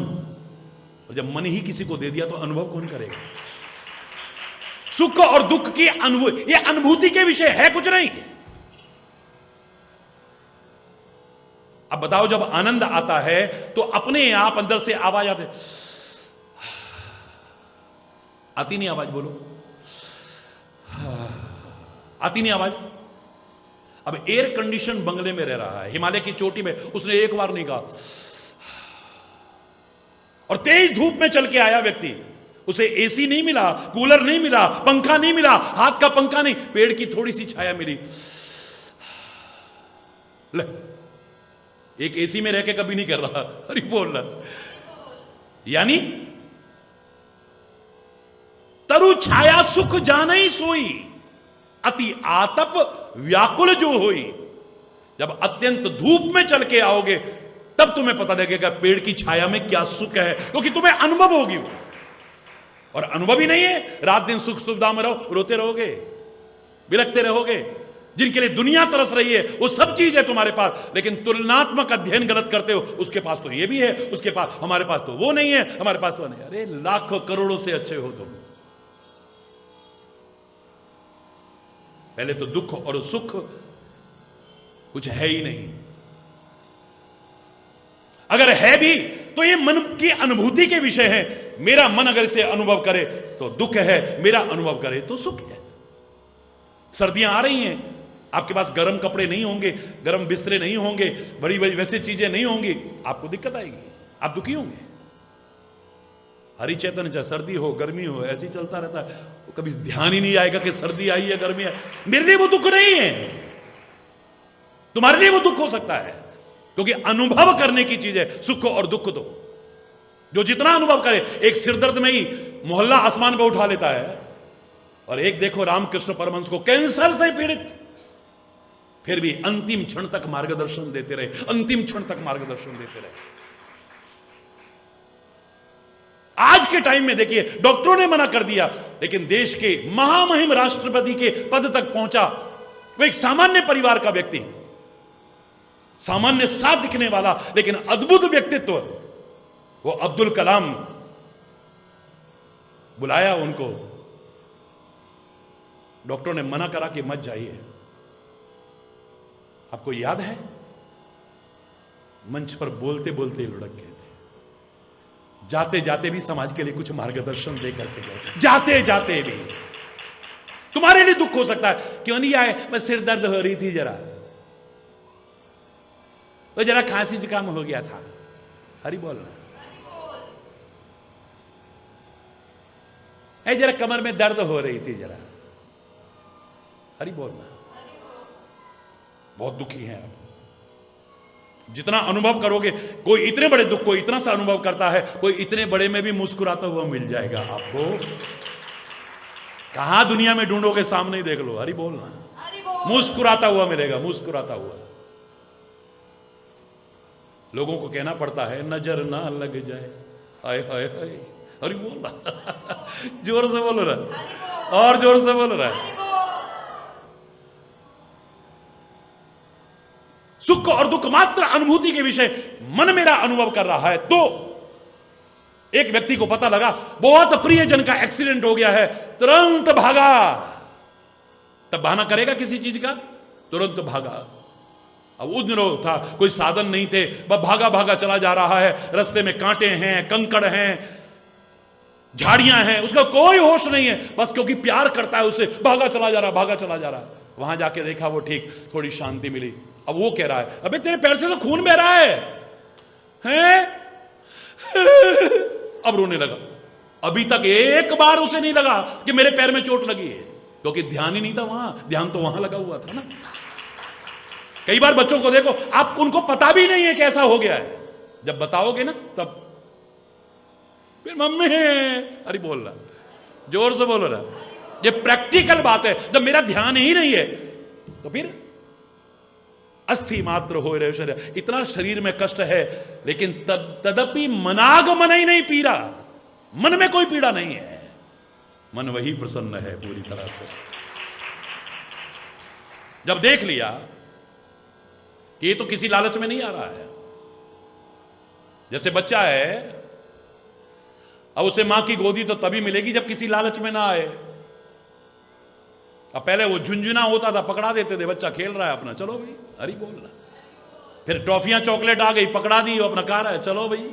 B: और जब मन ही किसी को दे दिया तो अनुभव कौन करेगा? सुख और दुख की अनुभूति, ये अनुभूति के विषय है, कुछ नहीं। अब बताओ, जब आनंद आता है तो अपने आप अंदर से आवाज आती नहीं आवाज? बोलो, आती नहीं आवाज? अब एयर कंडीशन बंगले में रह रहा है हिमालय की चोटी में, उसने एक बार नहीं कहा। और तेज धूप में चल के आया व्यक्ति, उसे एसी नहीं मिला, कूलर नहीं मिला, पंखा नहीं मिला, हाथ का पंखा नहीं, पेड़ की थोड़ी सी छाया मिली। ले, एक एसी में रह के कभी नहीं कर रहा, अरे बोल रहा। यानी तरु छाया सुख जान ही सोई, अति आतप व्याकुल जो होई। जब अत्यंत धूप में चल के आओगे तब तुम्हें पता लगेगा पेड़ की छाया में क्या सुख है, क्योंकि तुम्हें अनुभव होगी वो। और अनुभव ही नहीं है, रात दिन सुख सुविधा में रहो, रोते रहोगे, बिलखते रहोगे। जिनके लिए दुनिया तरस रही है वो सब चीज है तुम्हारे पास, लेकिन तुलनात्मक अध्ययन गलत करते हो। उसके पास तो ये भी है, उसके पास, हमारे पास तो वो नहीं है, हमारे पास तो नहीं। अरे लाखों करोड़ों से अच्छे हो तुम। पहले तो दुख और सुख कुछ है ही नहीं। अगर है भी तो ये मन की अनुभूति के विषय है। मेरा मन अगर इसे अनुभव करे तो दुख है, मेरा अनुभव करे तो सुख है। सर्दियां आ रही हैं, आपके पास गर्म कपड़े नहीं होंगे, गर्म बिस्तरे नहीं होंगे, बड़ी बड़ी वैसी चीजें नहीं होंगी, आपको दिक्कत आएगी, आप दुखी होंगे। हरि चैतन्य, चाहे सर्दी हो गर्मी हो, ऐसे ही चलता रहता है। वो कभी ध्यान ही नहीं आएगा कि सर्दी आई है गर्मी है। मेरे लिए वो दुख नहीं है, तुम्हारे लिए वो दुख हो सकता है, क्योंकि अनुभव करने की चीज है सुख और दुख। तो जो जितना अनुभव करे, एक सिरदर्द में ही मोहल्ला आसमान पे उठा लेता है, और एक देखो रामकृष्ण परमहंस को कैंसर से पीड़ित, फिर भी अंतिम क्षण तक मार्गदर्शन देते रहे, अंतिम क्षण तक मार्गदर्शन देते रहे। आज के टाइम में देखिए, डॉक्टरों ने मना कर दिया, लेकिन देश के महामहिम राष्ट्रपति के पद तक पहुंचा वो एक सामान्य परिवार का व्यक्ति, सामान्य सा दिखने वाला लेकिन अद्भुत व्यक्तित्व, वो अब्दुल कलाम। बुलाया उनको, डॉक्टरों ने मना करा कि मत जाइए। आपको याद है, मंच पर बोलते बोलते लुढ़क गए थे, जाते जाते भी समाज के लिए कुछ मार्गदर्शन दे करके गए, जाते जाते भी। तुम्हारे लिए दुख हो सकता है, क्यों नहीं आए? मैं सिर दर्द हो रही थी जरा, तो जरा खांसी जुकाम हो गया था। हरि बोलना। ऐ जरा कमर में दर्द हो रही थी जरा। हरि बोलना। बहुत दुखी हैं आप। जितना अनुभव करोगे, कोई इतने बड़े दुख को इतना सा अनुभव करता है, कोई इतने बड़े में भी मुस्कुराता हुआ मिल जाएगा आपको। कहां दुनिया में ढूंढोगे, सामने ही देख लो। हरि बोलना। मुस्कुराता हुआ मिलेगा, मुस्कुराता हुआ। लोगों को कहना पड़ता है नजर ना लग जाए, हाय हाय हाय। हरि बोलना। जोर से बोल रहा है, और जोर से बोल रहा है। सुख और दुख मात्र अनुभूति के विषय मन मेरा अनुभव कर रहा है, तो एक व्यक्ति को पता लगा बहुत प्रियजन का एक्सीडेंट हो गया है, तुरंत भागा। तब बहाना करेगा किसी चीज का, तुरंत भागा। अब उस दिनों था, कोई साधन नहीं थे, बस भागा भागा चला जा रहा है, रास्ते में कांटे हैं, कंकड़ हैं, झाड़ियां हैं, उसका कोई होश नहीं है, बस क्योंकि प्यार करता है उससे भागा चला जा रहा, भागा चला जा रहा। वहां जाके देखा वो ठीक, थोड़ी शांति मिली। अब वो कह रहा है, अबे तेरे पैर से तो खून बह रहा है? अब रोने लगा। अभी तक एक बार उसे नहीं लगा कि मेरे पैर में चोट लगी है, क्योंकि ध्यान ही नहीं था वहां, ध्यान तो वहां लगा हुआ था ना। कई बार बच्चों को देखो, आप उनको पता भी नहीं है कैसा हो गया है, जब बताओगे ना तब फिर मम्मी अरे बोल रहा, जोर से बोल रहा। ये प्रैक्टिकल बात है। जब मेरा ध्यान ही नहीं है तो फिर अस्थि मात्र हो रहे शरीर, इतना शरीर में कष्ट है, लेकिन तदपि मनाग मन ही नहीं पीड़ा, मन में कोई पीड़ा नहीं है, मन वही प्रसन्न है पूरी तरह से। जब देख लिया कि ये तो किसी लालच में नहीं आ रहा है, जैसे बच्चा है, अब उसे मां की गोदी तो तभी मिलेगी जब किसी लालच में ना आए। अब पहले वो झुंझुना होता था, पकड़ा देते थे, बच्चा खेल रहा है अपना, चलो भाई हरी बोल रहा। फिर टॉफियां चॉकलेट आ गई, पकड़ा दी, वो अपना खा रहा है, चलो भाई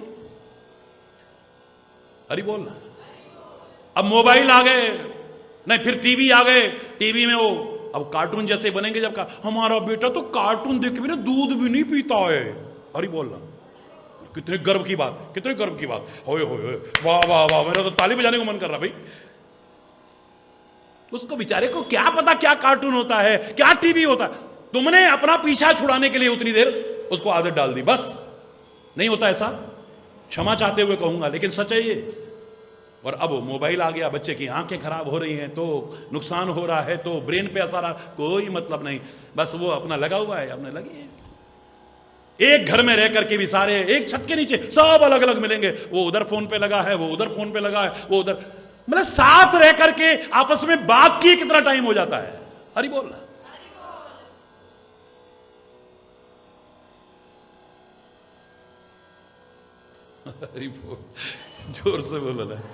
B: हरी बोल रहा। अब मोबाइल आ गए, नहीं फिर टीवी आ गए, टीवी में वो अब कार्टून जैसे बनेंगे। जब हमारा बेटा तो कार्टून देख के भी ना दूध भी नहीं पीता है, हरी बोल रहा। कितने गर्व की बात है, कितने गर्व की बात, होए होए, वाह वाह वाह, मेरा तो ताली बजाने को मन कर रहा भाई। उसको बेचारे को क्या पता क्या कार्टून होता है, क्या टीवी होता है। तुमने अपना पीछा छुड़ाने के लिए उतनी देर उसको आदत डाल दी, बस। नहीं होता ऐसा, क्षमा चाहते हुए कहूंगा, लेकिन सच है ये। और अब मोबाइल आ गया, बच्चे की आंखें खराब हो रही हैं, तो नुकसान हो रहा है, तो ब्रेन पे असर आ, कोई मतलब नहीं, बस वो अपना लगा हुआ है, अपने लगी है। एक घर में रह करके भी सारे एक छत के नीचे सब अलग अलग मिलेंगे, वो उधर फोन पे लगा है, वो उधर फोन पे लगा है, वो उधर, मतलब साथ रह करके आपस में बात किए कितना टाइम हो जाता है। हरि बोल रहा, हरि बोल, जोर से बोल रहा है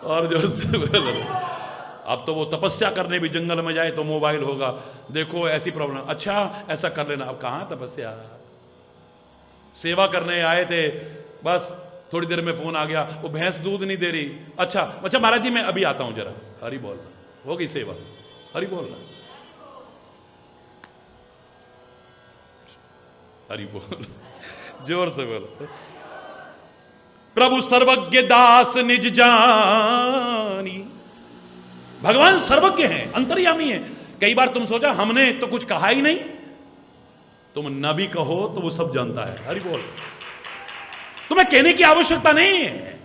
B: और जोर से बोल रहा है। अब तो वो तपस्या करने भी जंगल में जाए तो मोबाइल होगा, देखो ऐसी प्रॉब्लम, अच्छा ऐसा कर लेना। अब कहां तपस्या, सेवा करने आए थे, बस थोड़ी देर में फोन आ गया, वो भैंस दूध नहीं दे रही, अच्छा अच्छा महाराज जी मैं अभी आता हूं जरा, हरि बोल, हो गई सेवा, हरि बोल, हरि बोल, जोर से बोल। प्रभु सर्वज्ञ दास निज जानी, भगवान सर्वज्ञ हैं, अंतर्यामी हैं। कई बार तुम सोचा हमने तो कुछ कहा ही नहीं, तुम न भी कहो तो वो सब जानता है, हरि बोल। तुम्हें कहने की आवश्यकता नहीं है।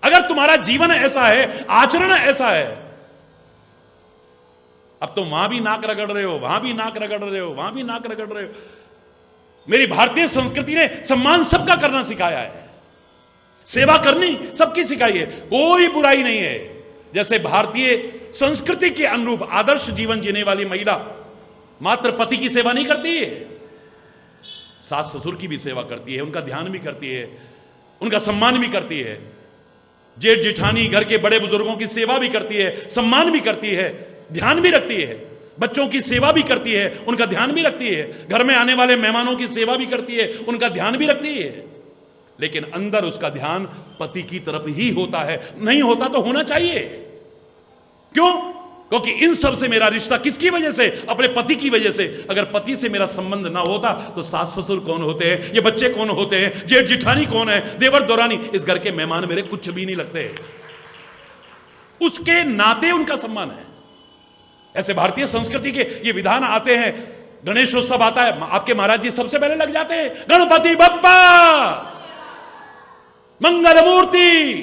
B: अगर तुम्हारा जीवन ऐसा है, आचरण ऐसा है, अब तो वहां भी नाक रगड़ रहे हो, वहां भी नाक रगड़ रहे हो, वहां भी नाक रगड़ रहे हो। मेरी भारतीय संस्कृति ने सम्मान सबका करना सिखाया है, सेवा करनी सबकी सिखाई है, कोई बुराई नहीं है। जैसे भारतीय संस्कृति के अनुरूप आदर्श जीवन जीने वाली महिला मात्र पति की सेवा नहीं करती है, सास ससुर की भी सेवा करती है, उनका ध्यान भी करती है, उनका सम्मान भी करती है। जेठ जेठानी घर के बड़े बुजुर्गों की सेवा भी करती है, सम्मान भी करती है, ध्यान भी रखती है। बच्चों की सेवा भी करती है, उनका ध्यान भी रखती है। घर में आने वाले मेहमानों की सेवा भी करती है, उनका ध्यान भी रखती है। लेकिन अंदर उसका ध्यान पति की तरफ ही होता है। नहीं होता तो होना चाहिए। क्यों? क्योंकि इन सब से मेरा रिश्ता किसकी वजह से? अपने पति की वजह से। अगर पति से मेरा संबंध ना होता तो सास ससुर कौन होते हैं, ये बच्चे कौन होते हैं, जेठ जिठानी कौन है, देवर दौरानी, इस घर के मेहमान मेरे कुछ भी नहीं लगते। उसके नाते उनका सम्मान है। ऐसे भारतीय संस्कृति के ये विधान आते हैं। गणेशोत्सव आता है, आपके महाराज जी सबसे पहले लग जाते हैं, गणपति बप्पा मंगल मूर्ति,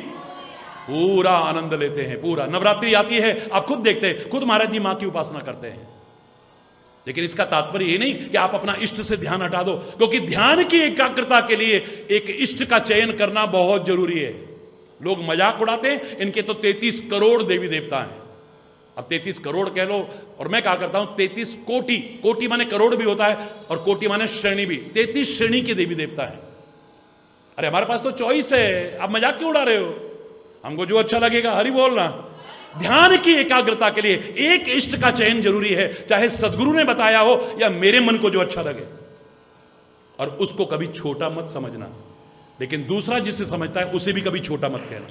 B: पूरा आनंद लेते हैं। पूरा नवरात्रि आती है, आप खुद देखते हैं, खुद महाराज जी मां की उपासना करते हैं। लेकिन इसका तात्पर्य ये नहीं कि आप अपना इष्ट से ध्यान हटा दो, क्योंकि ध्यान की एकाग्रता के लिए एक इष्ट का चयन करना बहुत जरूरी है। लोग मजाक उड़ाते हैं, इनके तो 33 करोड़ देवी देवता हैं। अब 33 करोड़ कह लो, और मैं क्या करता हूं 33 कोटि, कोटि माने करोड़ भी होता है और कोटि माने श्रेणी भी, 33 श्रेणी के देवी देवता हैं। अरे हमारे पास तो चॉइस है, आप मजाक क्यों उड़ा रहे हो? हमको जो अच्छा लगेगा हरि बोलना। ध्यान की एकाग्रता के लिए एक इष्ट का चयन जरूरी है, चाहे सदगुरु ने बताया हो या मेरे मन को जो अच्छा लगे, और उसको कभी छोटा मत समझना, लेकिन दूसरा जिसे समझता है उसे भी कभी छोटा मत कहना।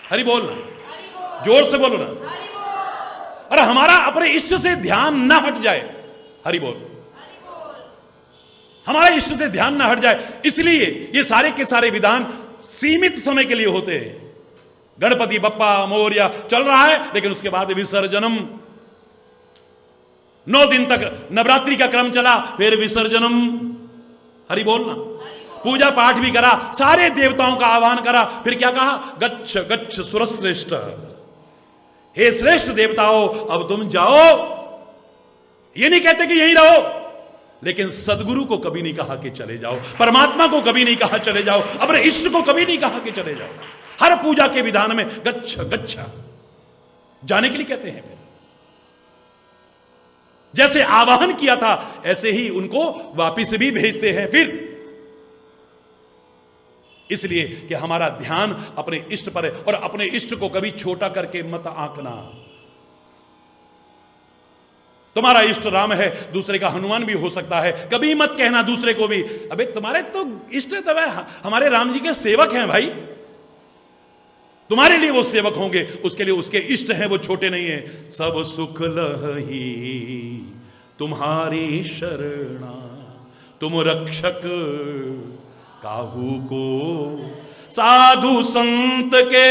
B: हरि बोलना, जोर से बोलो ना। अरे हमारा अपने इष्ट से ध्यान ना हट जाए, हरि बोल, हमारे इष्ट से ध्यान ना हट जाए, इसलिए ये सारे के सारे विधान सीमित समय के लिए होते हैं। गणपति बप्पा मोरया चल रहा है, लेकिन उसके बाद विसर्जनम, 9 दिन तक नवरात्रि का क्रम चला, फिर विसर्जनम। हरि बोलना। पूजा पाठ भी करा, सारे देवताओं का आह्वान करा, फिर क्या कहा? गच्छ गच्छ सुरश्रेष्ठ, हे श्रेष्ठ देवताओं अब तुम जाओ। ये नहीं कहते कि यहीं रहो, लेकिन सदगुरु को कभी नहीं कहा कि चले जाओ, परमात्मा को कभी नहीं कहा चले जाओ, अपने इष्ट को कभी नहीं कहा कि चले जाओ। हर पूजा के विधान में गच्छ गच्छ जाने के लिए कहते हैं। फिर जैसे आवाहन किया था ऐसे ही उनको वापिस भी भेजते हैं फिर, इसलिए कि हमारा ध्यान अपने इष्ट पर है, और अपने इष्ट को कभी छोटा करके मत आंकना। तुम्हारा इष्ट राम है, दूसरे का हनुमान भी हो सकता है, कभी मत कहना दूसरे को भी अबे तुम्हारे तो इष्ट तो हमारे राम जी के सेवक हैं भाई, तुम्हारे लिए वो सेवक होंगे, उसके लिए उसके इष्ट हैं, वो छोटे नहीं है। सब सुख लही तुम्हारी शरणा, तुम रक्षक काहू को, साधु संत के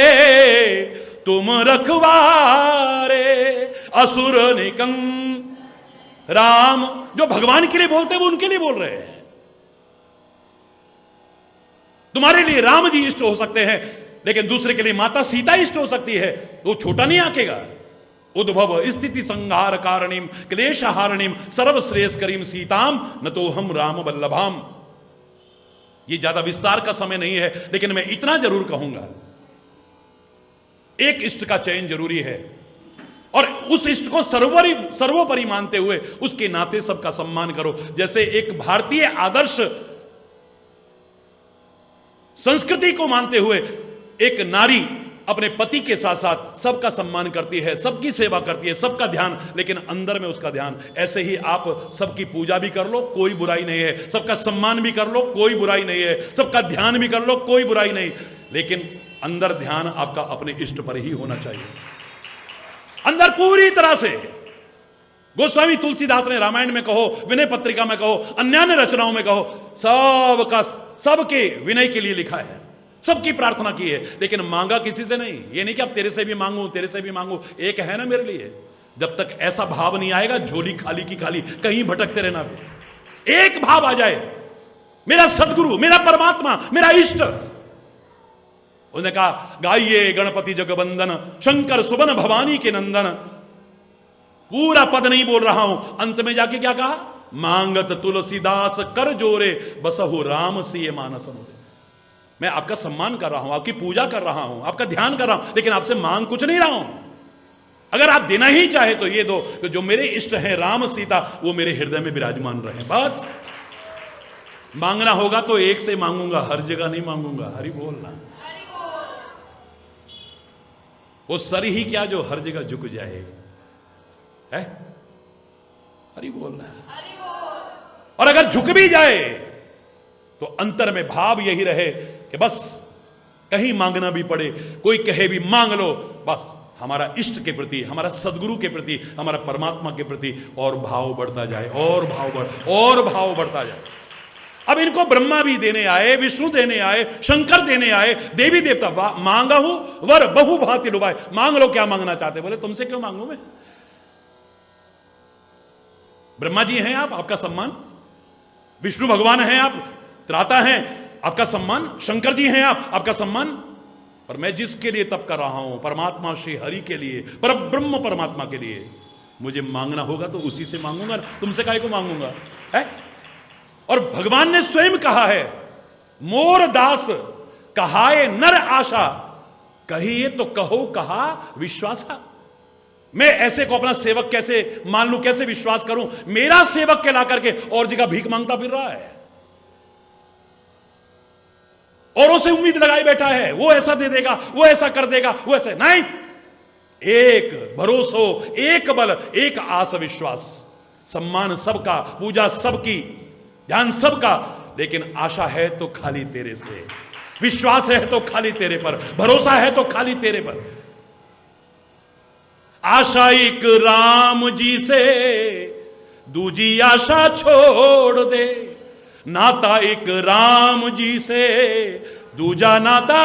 B: तुम रखवारे, असुर निकंग। राम जो भगवान के लिए बोलते हैं वो उनके लिए बोल रहे हैं। तुम्हारे लिए राम जी इष्ट हो सकते हैं, लेकिन दूसरे के लिए माता सीता इष्ट हो सकती है, वो छोटा नहीं आकेगा। उद्भव स्थिति संहार कारणीम क्लेश हारणीम सर्वश्रेयस्करीम सीताम न तो हम राम वल्लभाम। ये ज्यादा विस्तार का समय नहीं है, लेकिन मैं इतना जरूर कहूंगा, एक इष्ट का चयन जरूरी है, और उस इष्ट को सर्वोपरि मानते हुए उसके नाते सबका सम्मान करो। जैसे एक भारतीय आदर्श संस्कृति को मानते हुए एक नारी अपने पति के साथ साथ सबका सम्मान करती है, सबकी सेवा करती है, सबका ध्यान, लेकिन अंदर में उसका ध्यान। ऐसे ही आप सबकी पूजा भी कर लो, कोई बुराई नहीं है, सबका सम्मान भी कर लो, कोई बुराई नहीं है, सबका ध्यान भी कर लो, कोई बुराई नहीं, लेकिन अंदर ध्यान आपका अपने इष्ट पर ही होना चाहिए, अंदर पूरी तरह से। गोस्वामी तुलसीदास ने रामायण में कहो, विनय पत्रिका में कहो, अन्य रचनाओं में कहो, सबका सबके विनय के लिए लिखा है, सबकी प्रार्थना की है, लेकिन मांगा किसी से नहीं। ये नहीं कि अब तेरे से भी मांगू, तेरे से भी मांगू, एक है ना मेरे लिए। जब तक ऐसा भाव नहीं आएगा, झोली खाली की खाली, कहीं भटकते रहना। एक भाव आ जाए, मेरा सदगुरु, मेरा परमात्मा, मेरा इष्ट। उन्होंने कहा गाइए गणपति जगवंदन, शंकर सुबन भवानी के नंदन। पूरा पद नहीं बोल रहा हूं, अंत में जाके क्या कहा? मांगत तुलसीदास कर जोरे, बसहु राम सिय मानस मोरे। मैं आपका सम्मान कर रहा हूं, आपकी पूजा कर रहा हूं, आपका ध्यान कर रहा हूं, लेकिन आपसे मांग कुछ नहीं रहा हूं। अगर आप देना ही चाहे तो ये दो कि जो मेरे इष्ट हैं राम सीता, वो मेरे हृदय में विराजमान रहे, बस। मांगना होगा तो एक से मांगूंगा, हर जगह नहीं मांगूंगा। हरि बोलना। वो सर ही क्या जो हर जगह झुक जाए, है? हरि बोलना। और अगर झुक भी जाए तो अंतर में भाव यही रहे कि बस कहीं मांगना भी पड़े, कोई कहे भी मांग लो, बस हमारा इष्ट के प्रति, हमारा सदगुरु के प्रति, हमारा परमात्मा के प्रति और भाव बढ़ता जाए, और भाव बढ़ता जाए। अब इनको ब्रह्मा भी देने आए, विष्णु देने आए, शंकर देने आए, देवी देवता। मांगा हूं वर बहु भांति लुभाए। मांग लो, क्या मांगना चाहते? बोले तुमसे क्यों मांगू मैं? ब्रह्मा जी हैं आप, आपका सम्मान। विष्णु भगवान हैं आप, त्राता हैं, आपका सम्मान। शंकर जी हैं आप, आपका सम्मान। पर मैं जिसके लिए तप कर रहा हूं, परमात्मा श्री हरि के लिए, पर ब्रह्म परमात्मा के लिए, मुझे मांगना होगा तो उसी से मांगूंगा, तुमसे काहे को मांगूंगा, है? और भगवान ने स्वयं कहा है, मोर दास कहाए नर आशा, कहिए तो कहो कहा विश्वासा। मैं ऐसे को अपना सेवक कैसे मान लूं, कैसे विश्वास करूं? मेरा सेवक कहला करके और जगह भीख मांगता फिर रहा है। औरों से उम्मीद लगाई बैठा है, वो ऐसा दे देगा, वो ऐसा कर देगा, वो ऐसे नहीं। एक भरोसो, एक बल, एक आस विश्वास, सम्मान सबका, पूजा सबकी, ध्यान सबका, लेकिन आशा है तो खाली तेरे से, विश्वास है तो खाली तेरे पर, भरोसा है तो खाली तेरे पर। आशा एक राम जी से, दूजी आशा छोड़ दे, नाता एक राम जी से, दूजा नाता।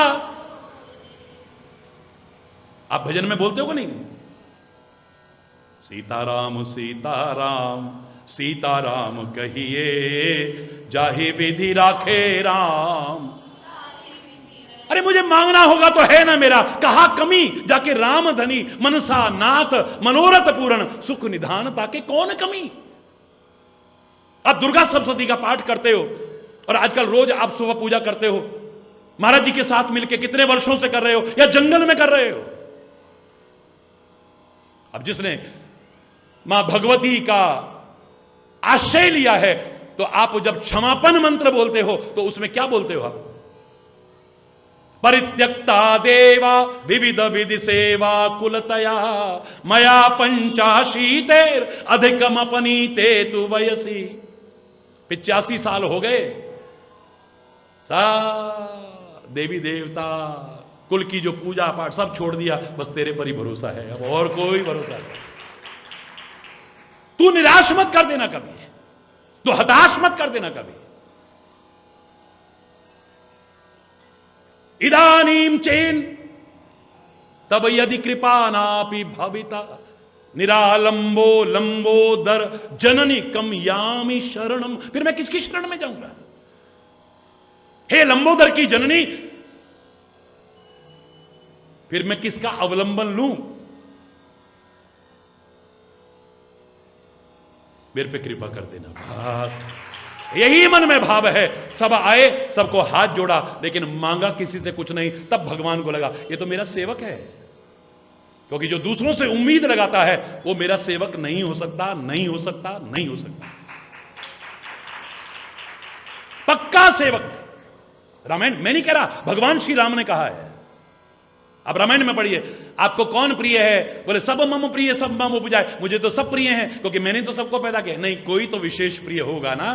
B: आप भजन में बोलते हो कि नहीं? सीताराम सीताराम सीताराम कहिए, जाहि विधि राखे राम। अरे मुझे मांगना होगा तो है ना मेरा, कहा कमी, जाके राम धनी, मनसा नाथ मनोरथ पूर्ण, सुख निधान ताके कौन कमी। आप दुर्गा सप्तशती का पाठ करते हो और आजकल रोज आप सुबह पूजा करते हो, महाराज जी के साथ मिलकर कितने वर्षों से कर रहे हो, या जंगल में कर रहे हो। अब जिसने मां भगवती का आश्रय लिया है, तो आप जब क्षमापन मंत्र बोलते हो तो उसमें क्या बोलते हो आप? परित्यक्ता देवा विविध विधि सेवा कुलतया, मया पंचाशीतेर अधिकम अपनीते तु वयसी। 85 साल हो गए, देवी देवता कुल की जो पूजा पाठ सब छोड़ दिया, बस तेरे पर ही भरोसा है, अब और कोई भरोसा नहीं। तू निराश मत कर देना कभी, तू हताश मत कर देना कभी। इदानीं चेन तब यदि कृपा नापि भविता, निरालंबो लंबोदर जननी कम यामी शरणम। फिर मैं किसकी शरण में जाऊंगा? हे लंबोदर की जननी, फिर मैं किसका अवलंबन लूं? मेरे पे कृपा कर देना बस, यही मन में भाव है। सब आए, सबको हाथ जोड़ा, लेकिन मांगा किसी से कुछ नहीं। तब भगवान को लगा ये तो मेरा सेवक है, क्योंकि जो दूसरों से उम्मीद लगाता है वो मेरा सेवक नहीं हो सकता, नहीं हो सकता, नहीं हो सकता। पक्का सेवक। रामायण मैं नहीं कह रहा, भगवान श्री राम ने कहा है। अब रामायण में पढ़िए, आपको कौन प्रिय है? बोले सब मम प्रिय, सब मम उपजाए। मुझे तो सब प्रिय हैं, क्योंकि मैंने तो सबको पैदा किया। नहीं, कोई तो विशेष प्रिय होगा ना।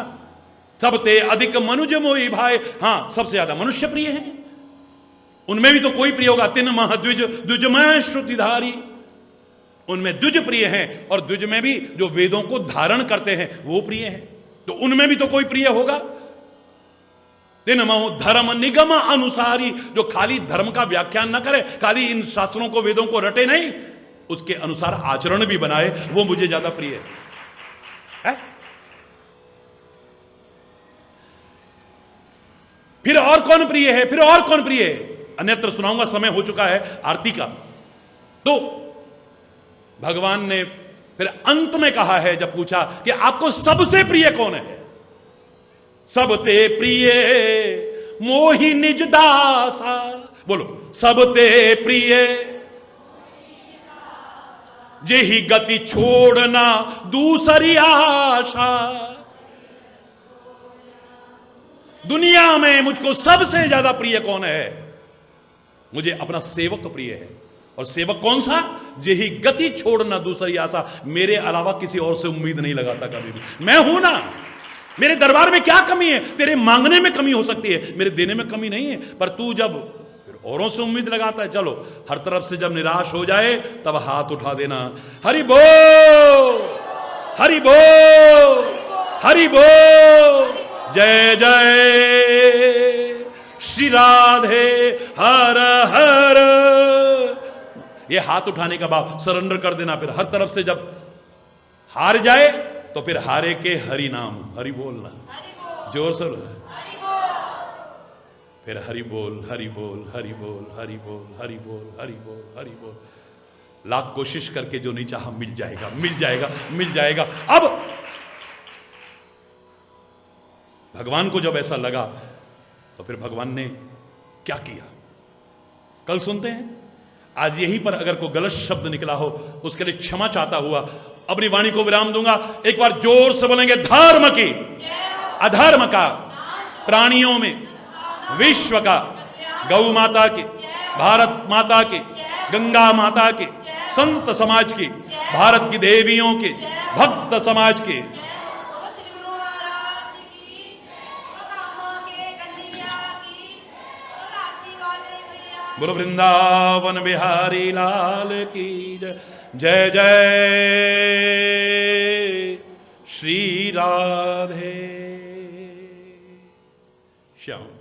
B: सब ते अधिक मनुज मोहि भाई, हाँ सबसे ज्यादा मनुष्य प्रिय हैं, उनमें भी तो कोई प्रिय होगा। तिन मह द्विज द्विजमय श्रुतिधारी, उनमें द्विज प्रिय हैं, और द्विज में भी जो वेदों को धारण करते हैं वो प्रिय हैं, तो उनमें भी तो कोई प्रिय होगा। तिन मह धर्म निगम अनुसारी, जो खाली धर्म का व्याख्यान ना करे, खाली इन शास्त्रों को वेदों को रटे नहीं, उसके अनुसार आचरण भी बनाए, वो मुझे ज्यादा प्रिय है। फिर और कौन प्रिय है? फिर और कौन प्रिय है? अन्यत्र सुनाऊंगा, समय हो चुका है आरती का। तो भगवान ने फिर अंत में कहा है, जब पूछा कि आपको सबसे प्रिय कौन है? सब ते प्रिय मोहि निज दासा। बोलो, सब ते प्रिय जेहि गति छोड़ना दूसरी आशा। दुनिया में मुझको सबसे ज्यादा प्रिय कौन है? मुझे अपना सेवक प्रिय है। और सेवक कौन सा? जेहि गति छोड़ना दूसरी आशा। मेरे अलावा किसी और से उम्मीद नहीं लगाता कभी भी। मैं हूं ना, मेरे दरबार में क्या कमी है? तेरे मांगने में कमी हो सकती है, मेरे देने में कमी नहीं है। पर तू जब फिर औरों से उम्मीद लगाता है, चलो हर तरफ से जब निराश हो जाए तब हाथ उठा देना, हरि बोल, हरि बोल, हरि बोल, जय जय श्री राधे हर हर। ये हाथ उठाने का भाव, सरेंडर कर देना। फिर हर तरफ से जब हार जाए तो फिर हारे के हरि नाम, हरि बोलना, जोर से फिर हरि बोल, हरि बोल, हरि बोल, हरि बोल, हरि बोल, हरि बोल, हरि बोल। लाख कोशिश करके जो नहीं चाहा मिल जाएगा, मिल जाएगा, मिल जाएगा। अब भगवान को जब ऐसा लगा तो फिर भगवान ने क्या किया, कल सुनते हैं। आज यहीं पर अगर कोई गलत शब्द निकला हो उसके लिए क्षमा चाहता हुआ अपनी वाणी को विराम दूंगा। एक बार जोर से बोलेंगे, धर्म की अधर्म का प्राणियों में विश्व का, गौ माता की, भारत माता की, गंगा माता की, संत समाज की, भारत की देवियों की, भक्त समाज की। बोलो वृंदावन बिहारी लाल की जय। जय जय श्री राधे श्याम।